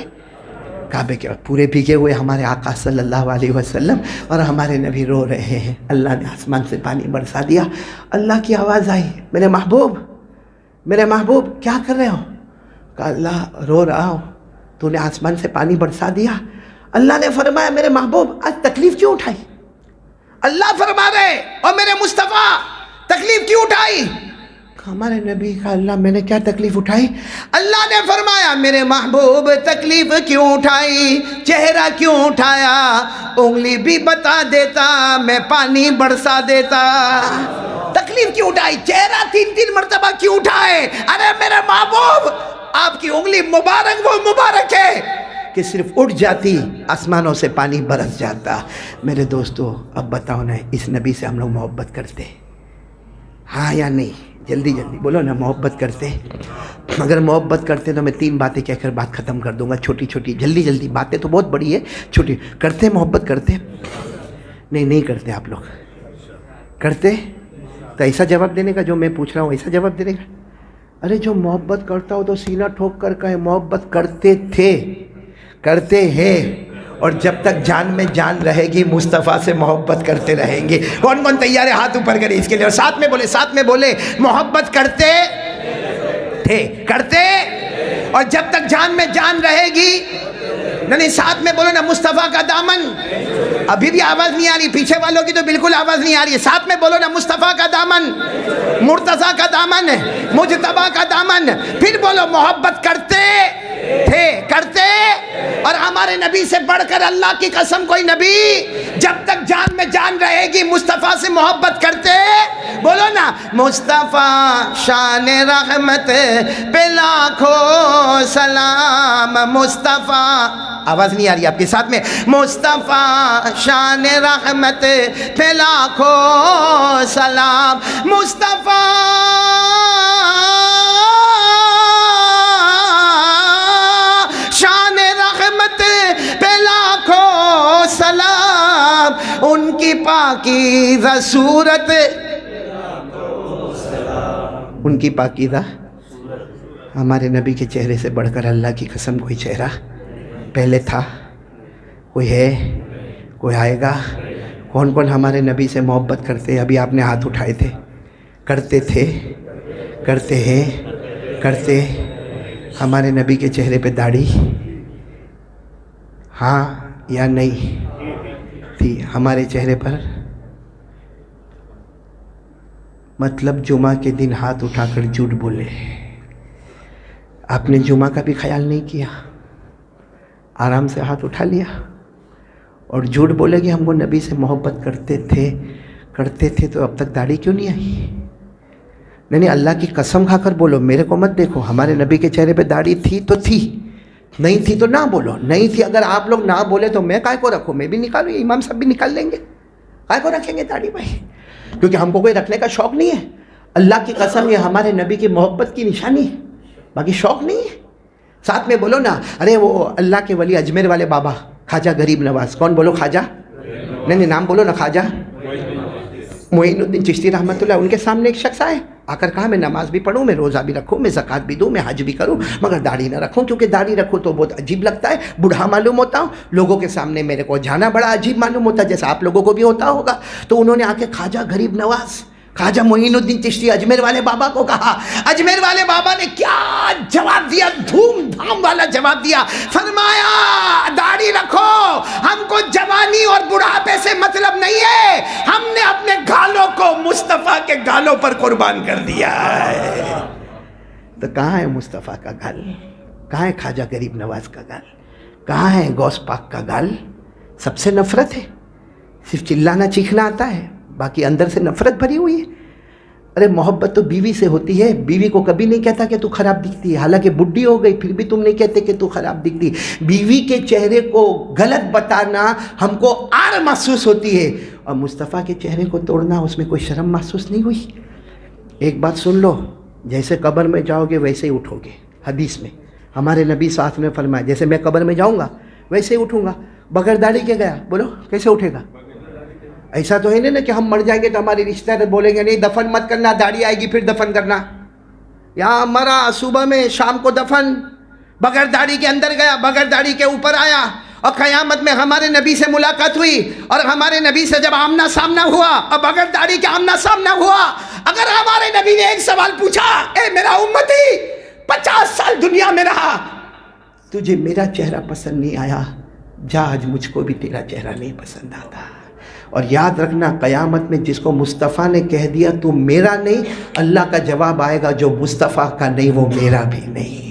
کعبے کے پورے بھیگے ہوئے ہمارے آقا صلی اللہ علیہ وسلم اور ہمارے نبی رو رہے ہیں. اللہ نے آسمان سے پانی برسا دیا. اللہ کی آواز آئی, میرے محبوب کیا کر رہے ہو؟ کہا اللہ رو رہا ہوں, تو نے آسمان سے پانی برسا دیا. اللہ نے فرمایا میرے محبوب آج تکلیف کیوں اٹھائی؟ اللہ فرما رہے اور میرے مصطفیٰ تکلیف کیوں اٹھائی؟ ہمارے نبی کا اللہ میں نے کیا تکلیف اٹھائی؟ اللہ نے فرمایا میرے محبوب تکلیف کیوں اٹھائی؟ چہرہ کیوں اٹھایا؟ انگلی بھی بتا دیتا میں پانی برسا دیتا. تکلیف کیوں اٹھائی؟ چہرہ 3 مرتبہ کیوں اٹھائے؟ ارے میرے محبوب آپ کی انگلی مبارک وہ مبارک ہے کہ صرف اٹھ جاتی آسمانوں سے پانی برس جاتا. میرے دوستو اب بتاؤ نا, اس نبی سے ہم لوگ محبت کرتے ہاں یا نہیں؟ جلدی بولو نا, محبت کرتے؟ اگر محبت کرتے تو میں 3 باتیں کہہ کر بات ختم کر دوں گا, چھوٹی جلدی. باتیں تو بہت بڑی ہے, چھوٹی. کرتے محبت کرتے؟ نہیں کرتے. آپ لوگ کرتے تو ایسا جواب دینے کا جو میں پوچھ رہا ہوں ایسا جواب دینے کا. ارے جو محبت کرتا ہو تو سینہ ٹھوک کر کہے محبت کرتے تھے, کرتے ہیں, اور جب تک جان میں جان رہے گی مصطفیٰ سے محبت کرتے رہیں گے. کون تیار ہے؟ ہاتھ اوپر کرے اس کے لیے, اور ساتھ میں بولے محبت کرتے تھے, کرتے, اور جب تک جان میں جان رہے گی. نہیں ساتھ میں بولو نا, مصطفیٰ کا دامن. ابھی بھی آواز نہیں آ رہی, پیچھے والوں کی تو بالکل آواز نہیں آ رہی ہے. ساتھ میں بولو نا, مصطفیٰ کا دامن, مرتضیٰ کا دامن, مجتبیٰ کا دامن. پھر بولو محبت کرتے تھے, کرتے. اور ہمارے نبی سے بڑھ کر اللہ کی قسم کوئی نبی جب تک جان میں جان رہے گی مصطفیٰ سے محبت کرتے. بولو نا, مصطفیٰ شان رحمت پہ لاکھوں سلام. مصطفیٰ, آواز نہیں آ رہی آپ کے ساتھ میں, مصطفیٰ شان رحمت پہ لاکھوں سلام. مصطفیٰ شان رحمت پہ لاکھوں سلام. ان کی پاکیزہ صورت, ان کی پاکیزہ. ہمارے نبی کے چہرے سے بڑھ کر اللہ کی قسم کوئی چہرہ پہلے تھا, کوئی ہے, کوئی آئے گا؟ کون ہمارے نبی سے محبت کرتے؟ ابھی آپ نے ہاتھ اٹھائے تھے. کرتے تھے, کرتے ہیں, کرتے. ہمارے نبی کے چہرے پہ داڑھی ہاں یا نہیں تھی؟ ہمارے چہرے پر مطلب جمعہ کے دن ہاتھ اٹھا کر جھوٹ بولے. آپ نے جمعہ کا بھی خیال نہیں کیا, آرام سے ہاتھ اٹھا لیا اور جھوٹ بولے کہ ہم کو نبی سے محبت کرتے تھے تو اب تک داڑھی کیوں نہیں آئی؟ نہیں اللہ کی قسم کھا کر بولو, میرے کو مت دیکھو. ہمارے نبی کے چہرے پہ داڑھی تھی تو تھی, نہیں تھی تو نہ بولو. نہیں تھی اگر آپ لوگ نہ بولے تو میں کائے کو رکھوں؟ میں بھی نکالوں, امام صاحب بھی نکال لیں گے. کائے کو رکھیں گے داڑھی بھائی؟ کیونکہ ہم کو کوئی رکھنے کا شوق نہیں ہے. اللہ کی قسم یہ ہمارے نبی کی محبت کی نشانی ہے, باقی شوق نہیں ہے. ساتھ میں بولو نا, ارے وہ اللہ کے ولی اجمیر والے بابا خواجہ غریب نواز. کون بولو خواجہ؟ نہیں نام بولو نا, خواجہ معین الدین چشتی رحمۃ اللہ. ان کے سامنے ایک شخص آئے, آ کر کہا میں نماز بھی پڑھوں, میں روزہ بھی رکھوں, میں زکوٰۃ بھی دوں, میں حج بھی کروں, مگر داڑھی نہ رکھوں کیونکہ داڑھی رکھوں تو بہت عجیب لگتا ہے, بوڑھا معلوم ہوتا ہوں, لوگوں کے سامنے میرے کو جانا بڑا عجیب معلوم ہوتا ہے, جیسا آپ لوگوں کو بھی ہوتا ہوگا. تو انہوں نے آ کے خواجہ غریب نواز, خواجہ معین الدین چشتی اجمیر والے بابا کو کہا. اجمیر والے بابا نے کیا جواب دیا, دھوم دھام والا جواب دیا. فرمایا داڑھی رکھو, ہم کو جوانی اور بڑھاپے سے مطلب نہیں ہے, ہم نے اپنے گالوں کو مصطفیٰ کے گالوں پر قربان کر دیا ہے. تو کہاں ہے مصطفیٰ کا گال؟ کہاں ہے خواجہ غریب نواز کا گال؟ کہاں ہے غوث پاک کا گال؟ سب سے نفرت ہے, صرف چلانا چیخنا آتا ہے, باقی اندر سے نفرت بھری ہوئی ہے. ارے محبت تو بیوی سے ہوتی ہے, بیوی کو کبھی نہیں کہتا کہ تو خراب دکھتی ہے, حالانکہ بڈھی ہو گئی پھر بھی تم نہیں کہتے کہ تو خراب دکھتی. بیوی کے چہرے کو غلط بتانا ہم کو آر محسوس ہوتی ہے, اور مصطفیٰ کے چہرے کو توڑنا اس میں کوئی شرم محسوس نہیں ہوئی. ایک بات سن لو, جیسے قبر میں جاؤ گے ویسے ہی اٹھو گے. حدیث میں ہمارے نبی ساتھ میں فرمایا, جیسے میں قبر میں جاؤں گا ویسے ہی اٹھوں گا. بغیر داڑھی کے گیا, بولو کیسے اٹھے گا؟ ایسا تو ہے نہیں نا کہ ہم مر جائیں گے تو ہمارے رشتہ دار بولیں گے نہیں دفن مت کرنا, داڑھی آئے گی پھر دفن کرنا. یہاں مرا صبح میں, شام کو دفن, بغیر داڑھی کے اندر گیا، بغیر داڑھی کے اوپر آیا، اور قیامت میں ہمارے نبی سے ملاقات ہوئی، اور ہمارے نبی سے جب آمنا سامنا ہوا، اور بغیر داڑھی کے آمنا سامنا ہوا، اگر ہمارے نبی نے ایک سوال پوچھا، اے میرا امتی 50 سال دنیا میں رہا، تجھے میرا چہرہ پسند نہیں آیا، جا آج مجھ کو بھی تیرا چہرہ نہیں پسند آتا۔ اور یاد رکھنا قیامت میں جس کو مصطفیٰ نے کہہ دیا تو میرا نہیں، اللہ کا جواب آئے گا جو مصطفیٰ کا نہیں وہ میرا بھی نہیں۔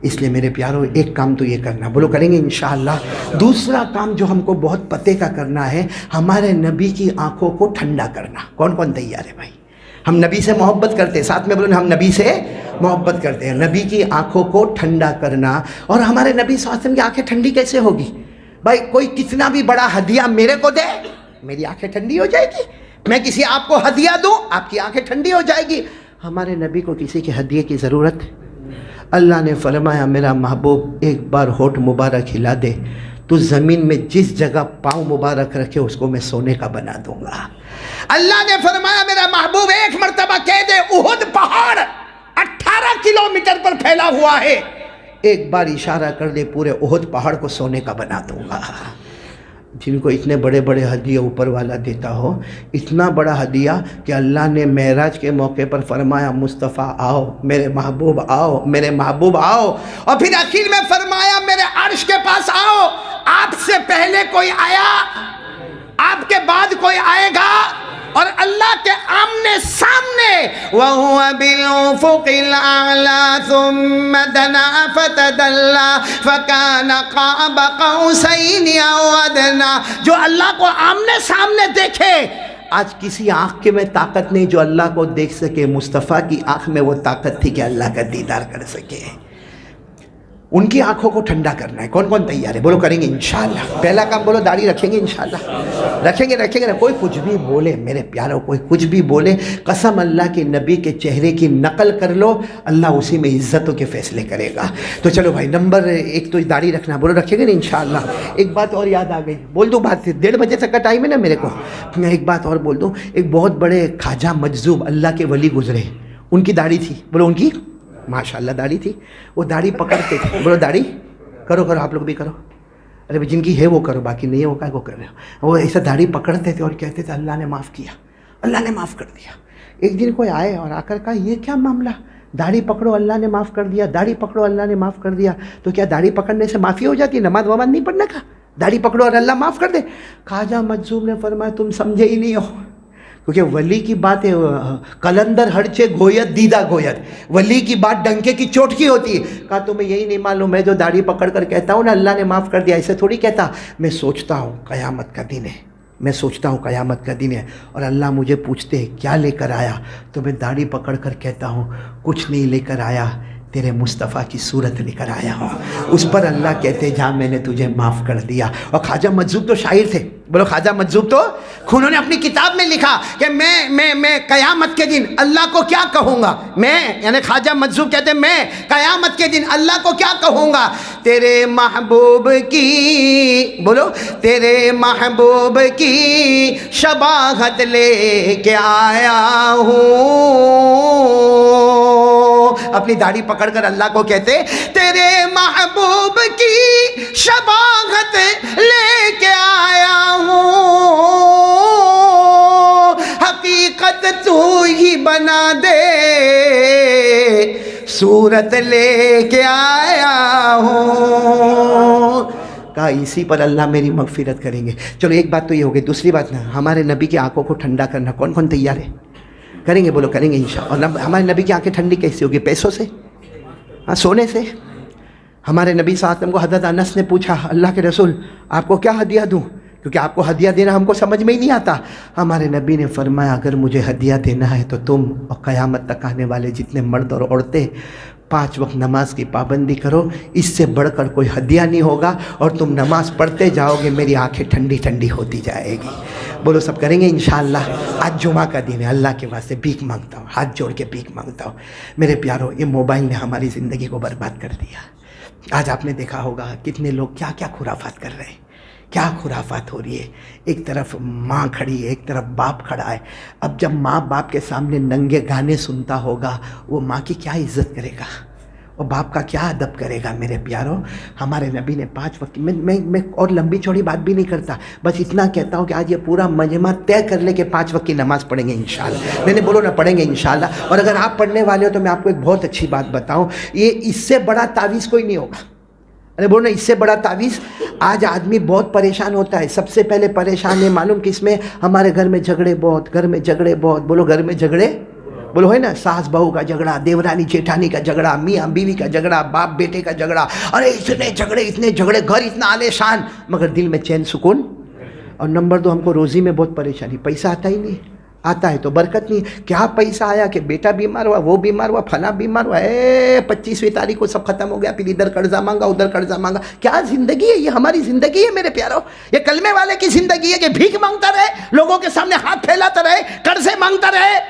اس لیے میرے پیاروں ایک کام تو یہ کرنا، بولو کریں گے انشاءاللہ۔ دوسرا کام جو ہم کو بہت پتے کا کرنا ہے، ہمارے نبی کی آنکھوں کو ٹھنڈا کرنا۔ کون کون تیار ہے بھائی؟ ہم نبی سے محبت کرتے ہیں، ساتھ میں بولو ہم نبی سے محبت کرتے ہیں۔ نبی کی آنکھوں کو ٹھنڈا کرنا، اور ہمارے نبی صلی اللہ علیہ وسلم کی آنکھیں ٹھنڈی کیسے ہوگی؟ بھائی کوئی کتنا بھی بڑا ہدیہ میرے کو دے، میری آنکھیں ٹھنڈی ہو جائے گی۔ میں کسی آپ کو ہدیہ دوں، آپ کی آنکھیں ٹھنڈی ہو جائے گی۔ ہمارے نبی کو کسی کے ہدیے کی ضرورت؟ اللہ نے فرمایا میرا محبوب ایک بار ہونٹ مبارک ہلا دے تو زمین میں جس جگہ پاؤں مبارک رکھے اس کو میں سونے کا بنا دوں گا۔ اللہ نے فرمایا میرا محبوب ایک مرتبہ کہہ دے احد پہاڑ 18 کلومیٹر پر پھیلا ہوا ہے، ایک بار اشارہ کر دے پورے احد پہاڑ کو سونے کا بنا دوں گا۔ جن کو اتنے بڑے بڑے ہدیے اوپر والا دیتا ہو، اتنا بڑا ہدیہ کہ اللہ نے معراج کے موقع پر فرمایا مصطفیٰ آؤ، میرے محبوب آؤ، میرے محبوب آؤ، اور پھر آخر میں فرمایا میرے عرش کے پاس آؤ، آپ سے پہلے کوئی آیا، آپ کے بعد کوئی آئے گا، اور اللہ کے آمنے سامنے وَهُوَ بِالْأُفُقِ الْأَعْلَى ثُمَّ دَنَا فَتَدَلَّى فَكَانَ قَابَ قَوْسَيْنِ أَوْ أَدْنَىٰ۔ جو اللہ کو آمنے سامنے دیکھے، آج کسی آنکھ کے میں طاقت نہیں جو اللہ کو دیکھ سکے، مصطفیٰ کی آنکھ میں وہ طاقت تھی کہ اللہ کا دیدار کر سکے۔ ان کی آنکھوں کو ٹھنڈا کرنا ہے۔ کون کون تیار ہے؟ بولو کریں گے انشاءاللہ۔ پہلا کام بولو داڑھی رکھیں گے انشاءاللہ، رکھیں گے۔ کوئی کچھ بھی بولے میرے پیاروں، کوئی کچھ بھی بولے، قسم اللہ کے نبی کے چہرے کی نقل کر لو، اللہ اسی میں عزتوں کے فیصلے کرے گا۔ تو چلو بھائی نمبر ایک تو داڑھی رکھنا، بولو رکھیں گے نا انشاءاللہ۔ ایک بات اور یاد آ گئی، بول دو بات، 1:30 بجے تک کا ٹائم ہے نا میرے کو، میں ایک بات اور بول دوں۔ ایک بہت بڑے خواجہ مجذوب اللہ کے ولی گزرے، ان کی داڑھی تھی، بولو ان کی ماشاءاللہ داڑھی تھی، وہ داڑھی پکڑتے تھے، بولو داڑھی کرو آپ لوگ بھی کرو، ارے جن کی ہے وہ کرو، باقی نہیں ہے وہ وہ کر رہے ہو۔ وہ ایسا داڑھی پکڑتے تھے اور کہتے تھے اللہ نے معاف کیا، اللہ نے معاف کر دیا۔ ایک دن کوئی آئے اور آ کر کہا یہ کیا معاملہ، داڑھی پکڑو اللہ نے معاف کر دیا، داڑھی پکڑو اللہ نے معاف کر دیا، تو کیا داڑھی پکڑنے سے معافی ہو جاتی ہے؟ نماز وماز نہیں پڑھنے کا، داڑھی پکڑو اور اللہ معاف کر دے۔ خواجہ مجذوب نے فرمایا تم سمجھے ہی نہیں ہو، کیونکہ ولی کی بات ہے، قلندر ہرچے گویت دیدہ گویت، ولی کی بات ڈنکے کی چوٹ کی ہوتی ہے۔ کہا تمہیں یہی نہیں معلوم، میں جو داڑھی پکڑ کر کہتا ہوں نا اللہ نے معاف کر دیا، ایسے تھوڑی کہتا، میں سوچتا ہوں قیامت کا دن ہے، میں سوچتا ہوں قیامت کا دن ہے اور اللہ مجھے پوچھتے ہیں کیا لے کر آیا، تو میں داڑھی پکڑ کر کہتا ہوں کچھ نہیں لے کر آیا، تیرے مصطفیٰ کی صورت لے کر آیا ہوں۔ اس پر اللہ کہتے جا میں نے تجھے معاف کر دیا۔ اور خواجہ مجذوب تو شاعر تھے، بولو خواجہ مجذوب تو، انہوں نے اپنی کتاب میں لکھا کہ میں قیامت کے دن اللہ کو کیا کہوں گا، میں یعنی خواجہ مجذوب کہتے ہیں میں قیامت کے دن اللہ کو کیا کہوں گا، تیرے محبوب کی، بولو تیرے محبوب کی شباہت لے کے آیا ہوں۔ اپنی داڑھی پکڑ کر اللہ کو کہتے تیرے محبوب کی شباہت لے کے آیا ہوں، حقیقت تو ہی بنا دے صورت لے کے آیا ہوں۔ کہا اسی پر اللہ میری مغفرت کریں گے۔ چلو ایک بات تو یہ ہو گئی، دوسری بات نا ہمارے نبی کی آنکھوں کو ٹھنڈا کرنا، کون کون تیار ہے؟ کریں گے، بولو کریں گے انشاءاللہ۔ اور ہمارے نبی کی آنکھیں ٹھنڈی کیسی ہوگی؟ پیسوں سے، ہاں سونے سے۔ ہمارے نبی صلی اللہ علیہ وسلم کو حضرت انس نے پوچھا اللہ کے رسول آپ کو کیا ہدیہ دوں، کیونکہ آپ کو ہدیہ دینا ہم کو سمجھ میں ہی نہیں آتا۔ ہمارے نبی نے فرمایا اگر مجھے ہدیہ دینا ہے تو تم اور قیامت تک آنے والے جتنے مرد اور عورتیں 5 وقت نماز کی پابندی کرو، اس سے بڑھ کر کوئی ہدیہ نہیں ہوگا، اور تم نماز پڑھتے جاؤ گے میری آنکھیں ٹھنڈی ٹھنڈی ہوتی جائے گی۔ بولو سب کریں گے انشاءاللہ۔ آج جمعہ کا دن ہے، اللہ کے واسطے بھیک مانگتا ہوں، ہاتھ جوڑ کے بھیک مانگتا ہوں۔ میرے پیارو یہ موبائل نے ہماری زندگی کو برباد کر دیا۔ آج آپ نے دیکھا ہوگا کتنے لوگ کیا کیا خرافات کر رہے ہیں، کیا خرافات ہو رہی ہے۔ ایک طرف ماں کھڑی ہے، ایک طرف باپ کھڑا ہے۔ اب جب ماں باپ کے سامنے ننگے گانے سنتا ہوگا وہ ماں کی کیا عزت کرے گا، اور باپ کا کیا ادب کرے گا میرے پیاروں. ہمارے نبی نے 5 وقت میں اور لمبی چوڑی بات بھی نہیں کرتا, بس اتنا کہتا ہوں کہ آج یہ پورا مجمع طے کر لے کہ 5 وقت کی نماز پڑھیں گے انشاءاللہ. نہیں بولو نا, پڑھیں گے انشاءاللہ. اور اگر آپ پڑھنے والے ہو تو میں آپ کو ایک بہت اچھی بات بتاؤں, یہ اس سے بڑا تعویذ کوئی نہیں ہوگا. ارے بولو نا, اس سے بڑا تعویذ. آج آدمی بہت پریشان ہوتا ہے, سب سے پہلے پریشان ہے معلوم کس میں؟ ہمارے گھر میں جھگڑے بہت, گھر میں جھگڑے بہت. بولو گھر میں جھگڑے, بولو ہے نا, ساس بہو کا جھگڑا, دیورانی جیٹھانی کا جھگڑا, میاں بیوی کا جھگڑا, باپ بیٹے کا جھگڑا. ارے اتنے جھگڑے, گھر اتنا عالیشان مگر دل میں چین سکون. اور نمبر 2, ہم کو روزی میں بہت پریشانی, پیسہ آتا ہی نہیں, آتا ہے تو برکت نہیں. کیا پیسہ آیا کہ بیٹا بیمار ہوا, وہ بیمار ہوا, فلاں بیمار ہوا, 25ویں تاریخ کو سب ختم ہو گیا, پھر ادھر قرضہ مانگا ادھر قرضہ مانگا. کیا زندگی ہے یہ؟ ہماری زندگی ہے میرے پیاروں؟ یہ کلمے والے کی زندگی ہے کہ بھیک مانگتا رہے, لوگوں کے سامنے ہاتھ پھیلاتا رہے, قرضے مانگتا رہے؟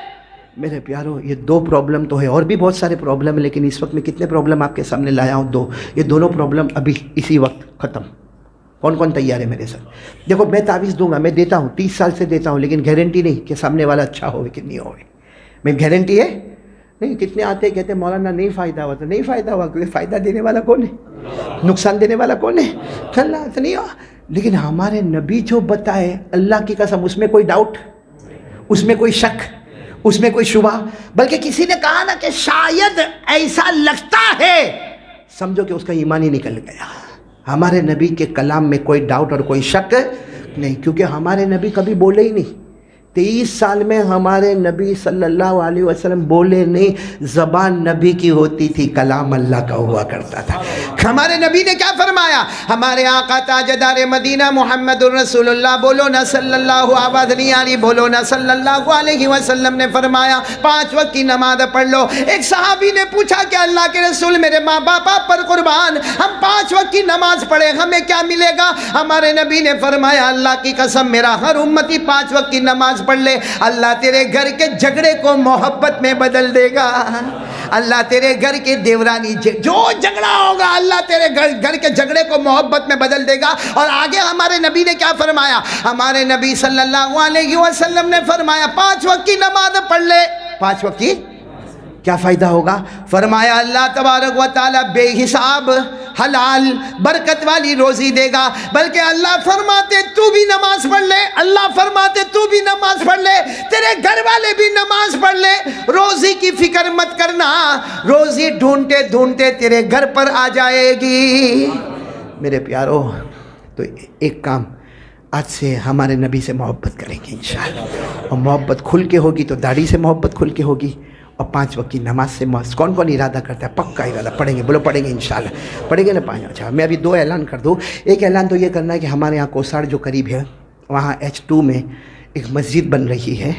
میرے پیاروں, یہ 2 پرابلم تو ہے, اور بھی بہت سارے پرابلم ہیں, لیکن اس وقت میں کتنے پرابلم آپ کے سامنے لایا ہوں؟ 2. یہ دونوں پرابلم ابھی اسی وقت ختم. کون کون تیار ہے میرے ساتھ؟ دیکھو میں تعویذ دوں گا, میں دیتا ہوں, 30 سال سے دیتا ہوں, لیکن گارنٹی نہیں کہ سامنے والا اچھا ہوئے کہ نہیں ہوئے. میں گارنٹی ہے نہیں. کتنے آتے کہتے مولانا نہیں فائدہ ہوا, تو نہیں فائدہ ہوا کیونکہ فائدہ دینے والا کون ہے, نقصان دینے والا کون ہے؟ اللہ. تو نہیں ہوا. لیکن ہمارے نبی جو بتائے, اللہ کی قسم, اس میں کوئی ڈاؤٹ, اس میں کوئی شک, اس میں کوئی شبہ, بلکہ کسی نے کہا نا کہ شاید ایسا لگتا ہے, سمجھو کہ اس کا ایمان ہی نکل گیا. ہمارے نبی کے کلام میں کوئی ڈاؤٹ اور کوئی شک نہیں, کیونکہ ہمارے نبی کبھی بولے ہی نہیں. 23 سال میں ہمارے نبی صلی اللہ علیہ وسلم بولے نہیں, زبان نبی کی ہوتی تھی, کلام اللہ کا ہوا کرتا تھا. ہمارے نبی نے کیا فرمایا؟ ہمارے آقا تاجدار مدینہ محمد الرسول اللہ, بولو نا صلی اللہ, آواز نہیں آ رہی, بولو نا صلی اللہ علیہ وسلم نے فرمایا 5 وقت کی نماز پڑھ لو. ایک صحابی نے پوچھا کہ اللہ کے رسول, میرے ماں باپ پر قربان, ہم 5 وقت کی نماز پڑھے, ہمیں کیا ملے گا؟ ہمارے نبی نے فرمایا, اللہ کی قسم, میرا ہر امتی 5 وقت کی نماز پڑھ لے, اللہ تیرے گھر کے جھگڑے کو محبت میں بدل دے گا. اللہ تیرے گھر کے دیورانی جو جھگڑا ہوگا, اللہ تیرے گھر کے جھگڑے کو محبت میں بدل دے گا. اور آگے ہمارے نبی نے کیا فرمایا؟ ہمارے نبی صلی اللہ علیہ وسلم نے فرمایا 5 وقت کی نماز پڑھ لے. 5 وقت کی کیا فائدہ ہوگا؟ فرمایا اللہ تبارک و تعالی بے حساب حلال برکت والی روزی دے گا. بلکہ اللہ فرماتے تو بھی نماز پڑھ لے, اللہ فرماتے تو بھی نماز پڑھ لے, تیرے گھر والے بھی نماز پڑھ لے, روزی کی فکر مت کرنا, روزی ڈھونڈتے ڈھونڈتے تیرے گھر پر آ جائے گی. میرے پیارو, تو ایک کام, آج سے ہمارے نبی سے محبت کریں گے انشاءاللہ, اور محبت کھل کے ہوگی تو داڑھی سے محبت کھل کے ہوگی, اور 5 وقت کی نماز سے کون کون ارادہ کرتا ہے؟ پکا ارادہ, پڑھیں گے, بولو پڑھیں گے انشاءاللہ, پڑھیں گے نا 5. اچھا, میں ابھی 2 اعلان کر دوں. ایک اعلان تو یہ کرنا ہے کہ ہمارے یہاں کوساڑ جو قریب ہے, وہاں H2 میں ایک مسجد بن رہی ہے,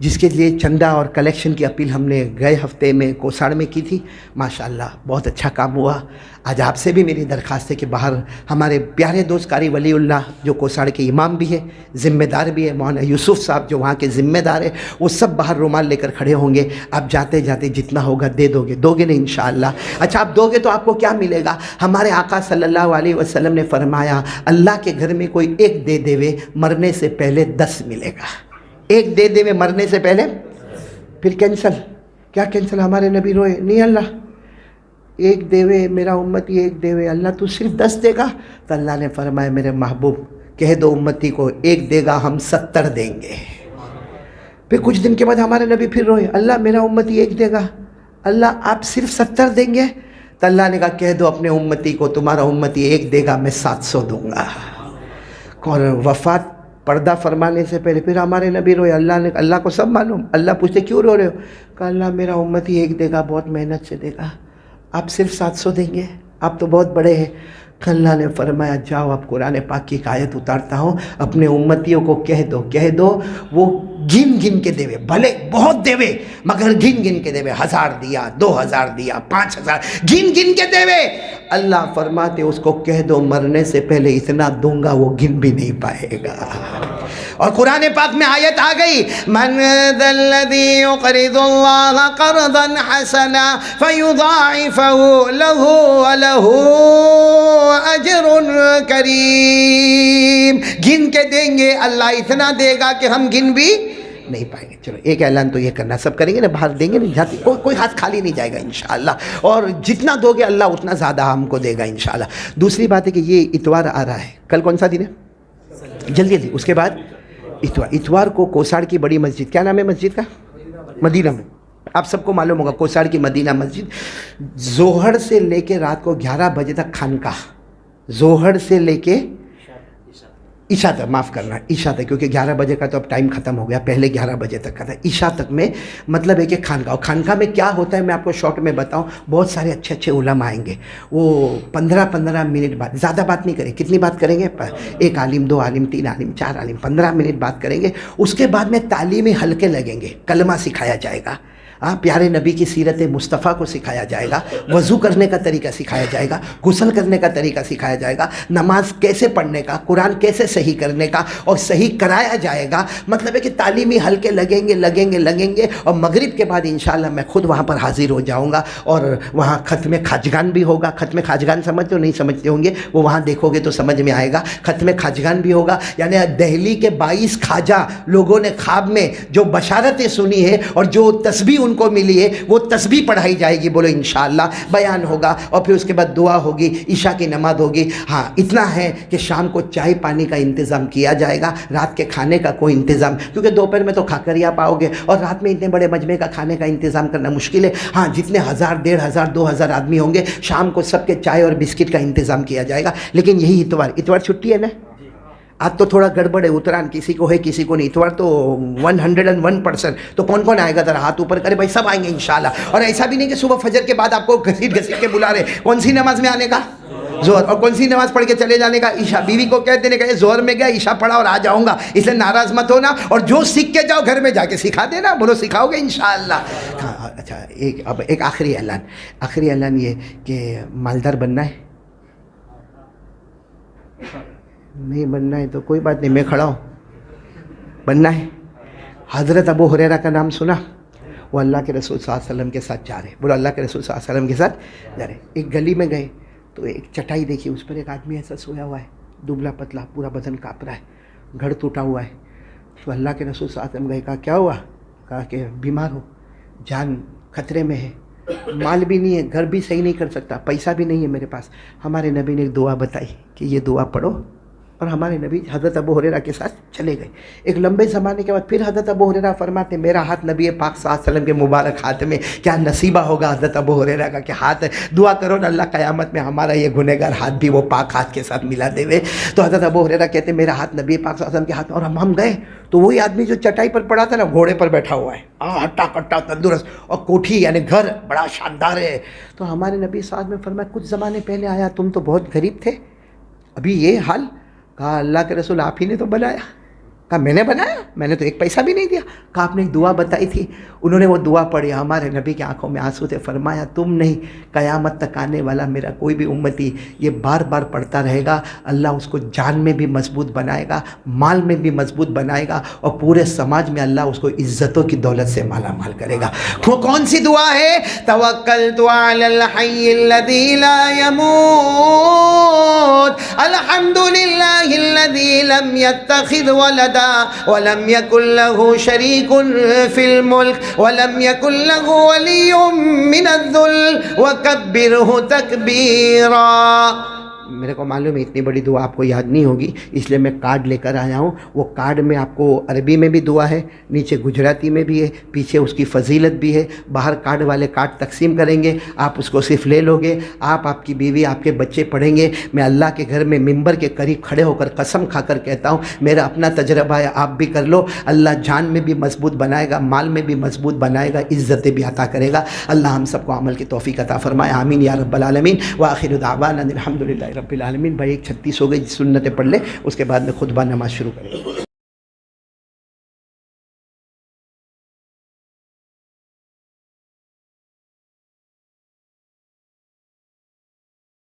جس کے لیے چندہ اور کلیکشن کی اپیل ہم نے گئے ہفتے میں کوساڑ میں کی تھی. ماشاءاللہ بہت اچھا کام ہوا. آج آپ سے بھی میری درخواست ہے کہ باہر ہمارے پیارے دوست قاری ولی اللہ جو کوساڑ کے امام بھی ہے, ذمہ دار بھی ہے, مولانا یوسف صاحب جو وہاں کے ذمہ دار ہے, وہ سب باہر رومال لے کر کھڑے ہوں گے. آپ جاتے جاتے جتنا ہوگا دے دو گے نا انشاءاللہ. اچھا, آپ دو گے تو آپ کو کیا ملے گا؟ ہمارے آقا صلی اللہ علیہ وسلم نے فرمایا, اللہ کے گھر میں کوئی 1 دے دے مرنے سے پہلے 10 ملے گا. 1 دے دے مرنے سے پہلے. پھر کینسل, کیا کینسل؟ ہمارے نبی روئے نہیں, اللہ 1 دیوے, میرا امتی 1 دیوے, اللہ تو صرف 10 دے گا. تو اللہ نے فرمایا, میرے محبوب کہہ دو امتی کو 1 دے گا, ہم 70 دیں گے. پھر کچھ دن کے بعد ہمارے نبی پھر روئے, اللہ میرا امتی 1 دے گا, اللہ آپ صرف 70 دیں گے. تو اللہ نے کہا کہہ دو اپنے امتی کو, تمہارا امتی 1 دے گا, میں 700 دوں گا. اور وفات پردہ فرمانے سے پہلے پھر ہمارے نبی روئے. اللہ کو سب معلوم. اللہ پوچھتے کیوں رو رہے ہو؟ کہا اللہ میرا امتی 1 دے گا, بہت محنت سے دے گا, آپ صرف 700 دیں گے, آپ تو بہت بڑے ہیں. اللہ نے فرمایا جاؤ, اب قرآن پاک کی آیت اتارتا ہوں, اپنے امتیوں کو کہہ دو وہ گن گن کے دے, بھلے بہت دے مگر گن گن کے دے, 1000 دیا, 2000 دیا, 5000, گن گن کے دے. اللہ فرماتے اس کو کہہ دو مرنے سے پہلے اتنا دوں گا, وہ گن بھی نہیں پائے گا. اور قرآن پاک میں آیت آ گئی, من ذا الذی یقرض اللہ قرضا حسنا فیضاعفہ لہ ولہ اجر کریم. گن کے دیں گے, اللہ اتنا دے گا کہ ہم گن بھی نہیں پائیں گے. چلو ایک اعلان تو یہ کرنا, سب کریں گے نا, باہر دیں گے نا, جاتی کوئی ہاتھ خالی نہیں جائے گا انشاءاللہ, اور جتنا دو گے اللہ اتنا زیادہ ہم کو دے گا انشاءاللہ. دوسری بات ہے کہ یہ اتوار آ رہا ہے, کل کون سا دن ہے؟ جلدی, اس کے بعد اتوار کو کوساڑ کی بڑی مسجد, کیا نام ہے مسجد کا؟ مدینہ میں. آپ سب کو معلوم ہوگا کوساڑ کی مدینہ مسجد, ظہر سے لے کے رات کو 11 بجے تک خانقاہ, ظہر سے لے کے عشاء تک, معاف کرنا عشاء تک, کیونکہ 11 بجے کا تو اب ٹائم ختم ہو گیا, پہلے 11 بجے تک کا تھا. عشاء تک میں مطلب ہے کہ خانقاہ, اور خانقاہ میں کیا ہوتا ہے میں آپ کو شارٹ میں بتاؤں. بہت سارے اچھے اچھے علماء آئیں گے, وہ 15 منٹ بات, زیادہ بات نہیں کریں. کتنی بات کریں گے؟ 1 عالم, 2 عالم, 3 عالم, 4 عالم, 15 منٹ بات کریں گے. اس کے بعد میں تعلیمی حلقے لگیں گے, کلمہ سکھایا جائے گا, پیارے نبی کی سیرت مصطفیٰ کو سکھایا جائے گا, وضو کرنے کا طریقہ سکھایا جائے گا, غسل کرنے کا طریقہ سکھایا جائے گا, نماز کیسے پڑھنے کا, قرآن کیسے صحیح کرنے کا اور صحیح کرایا جائے گا. مطلب ہے کہ تعلیمی حلقے لگیں گے. اور مغرب کے بعد انشاءاللہ میں خود وہاں پر حاضر ہو جاؤں گا, اور وہاں ختم خواجگان بھی ہوگا. ختم خواجگان سمجھتے ہو نہیں سمجھتے ہوں گے, وہ وہاں دیکھو گے تو سمجھ میں آئے گا. ختم خواجگان بھی ہوگا, یعنی دہلی کے 22 خواجہ لوگوں نے خواب میں جو بشارتیں سنی ہے اور جو تسبیح ان کو ملی ہے وہ تسبیح پڑھائی جائے گی. بولو انشاءاللہ. بیان ہوگا, اور پھر اس کے بعد دعا ہوگی, عشاء کی نماز ہوگی. ہاں اتنا ہے کہ شام کو چائے پانی کا انتظام کیا جائے گا, رات کے کھانے کا کوئی انتظام, کیونکہ دوپہر میں تو کھا کر ہی آپ آؤ گے, اور رات میں اتنے بڑے مجمع کا کھانے کا انتظام کرنا مشکل ہے. ہاں جتنے 1000, 1500, 2000 آدمی ہوں گے, شام کو سب کے چائے اور بسکٹ کا انتظام کیا جائے گا. لیکن یہی اتوار چھٹی ہے نا, آج تو تھوڑا گڑبڑ ہے, اتران کسی کو ہے کسی کو نہیں. اتوار تو 101%. تو کون آئے گا ذرا ہاتھ اوپر کرے بھائی, سب آئیں گے انشاءاللہ. اور ایسا بھی نہیں کہ صبح فجر کے بعد آپ کو گھسیٹ کے بلا رہے, کون سی نماز میں آنے کا؟ ظہر. اور کون سی نماز پڑھ کے چلے جانے کا؟ عشاء. بیوی کو کہتے ہیں کہ ظہر میں گیا, عشاء پڑھا اور آ جاؤں گا, اس لیے ناراض مت ہونا, اور جو سیکھ کے جاؤ گھر میں جا کے سکھا دینا. بولو سکھاؤ گے انشاءاللہ. ہاں اچھا, ایک آخری اعلان یہ کہ مالدار بننا ہے, نہیں بننا ہے تو کوئی بات نہیں, میں کھڑا ہوں. بننا ہے. حضرت ابو ہریرہ کا نام سنا؟ وہ اللہ کے رسول صلی اللہ علیہ وسلم کے ساتھ جا رہے, بولو اللہ کے رسول صلی اللہ علیہ وسلم کے ساتھ جا رہے. ایک گلی میں گئے تو ایک چٹائی دیکھی, اس پر ایک آدمی ایسا سویا ہوا ہے, دبلا پتلا, پورا بدن کانپ رہا ہے, گھڑ ٹوٹا ہوا ہے. تو اللہ کے رسول صلی اللہ علیہ وسلم گئے, کہا کیا ہوا؟ کہا کہ بیمار ہو, جان خطرے میں ہے, مال بھی نہیں ہے, گھر بھی صحیح نہیں کر سکتا, پیسہ بھی نہیں ہے میرے پاس. ہمارے نبی نے ایک دعا بتائی کہ یہ دعا پڑھو, اور ہمارے نبی حضرت ابو ہریرہ کے ساتھ چلے گئے. ایک لمبے زمانے کے بعد پھر حضرت ابو ہریرہ فرماتے میرا ہاتھ نبی پاک صلی اللہ علیہ وسلم کے مبارک ہاتھ میں, کیا نصیبہ ہوگا حضرت ابو ہریرہ کا کہ ہاتھ ہے. دعا کرو نا اللہ قیامت میں ہمارا یہ گنہگار ہاتھ بھی وہ پاک ہاتھ کے ساتھ ملا دے. تو حضرت ابو ہریرہ کہتے میرا ہاتھ نبی پاک صلی اللہ علیہ وسلم کے ہاتھ میں, اور ہم گئے تو وہی آدمی جو چٹائی پر پڑا تھا نا, گھوڑے پر بیٹھا ہوا ہے, ہٹا کٹا تندرست, اور کوٹھی یعنی گھر بڑا شاندار ہے. تو ہمارے نبی صلی اللہ علیہ وسلم نے فرمایا کچھ زمانے پہلے آیا, تم تو بہت غریب تھے, ابھی یہ حال. کہا اللہ کے رسول آپ ہی نے تو بنایا. کہا میں نے بنایا, میں نے تو ایک پیسہ بھی نہیں دیا. کہا آپ نے ایک دعا بتائی تھی. انہوں نے وہ دعا پڑھی, ہمارے نبی کی آنکھوں میں آنسو تھے. فرمایا تم نہیں, قیامت تک آنے والا میرا کوئی بھی امتی یہ بار بار پڑھتا رہے گا, اللہ اس کو جان میں بھی مضبوط بنائے گا, مال میں بھی مضبوط بنائے گا, اور پورے سماج میں اللہ اس کو عزتوں کی دولت سے مالا مال کرے گا. وہ کون سی دعا ہے؟ توکلت علی الحی الذی لا یموت, الحمدللہ الذی لم یتخذ ولدا ولم یکن له شریک فی الملک ولم یکن له ولی من الذل وکبرہ تکبیرا. میرے کو معلوم ہے اتنی بڑی دعا آپ کو یاد نہیں ہوگی, اس لیے میں کارڈ لے کر آیا ہوں. وہ کارڈ میں آپ کو عربی میں بھی دعا ہے, نیچے گجراتی میں بھی ہے, پیچھے اس کی فضیلت بھی ہے. باہر کارڈ والے کارڈ تقسیم کریں گے, آپ اس کو صرف لے لو گے. آپ کی بیوی آپ کے بچے پڑھیں گے. میں اللہ کے گھر میں ممبر کے قریب کھڑے ہو کر قسم کھا کر کہتا ہوں, میرا اپنا تجربہ ہے, آپ بھی کر لو. اللہ جان میں بھی مضبوط بنائے گا, مال میں بھی مضبوط بنائے گا, عزتیں بھی عطا کرے گا. اللہ ہم سب کو عمل کی توفیق عطا فرمائے, آمین یا رب العالمین. وآخر دعوانا الحمدللہ رب العالمین. بھائی 1:36 ہو گئی, سنتیں پڑھ لے, اس کے بعد میں خطبہ نماز شروع کریں.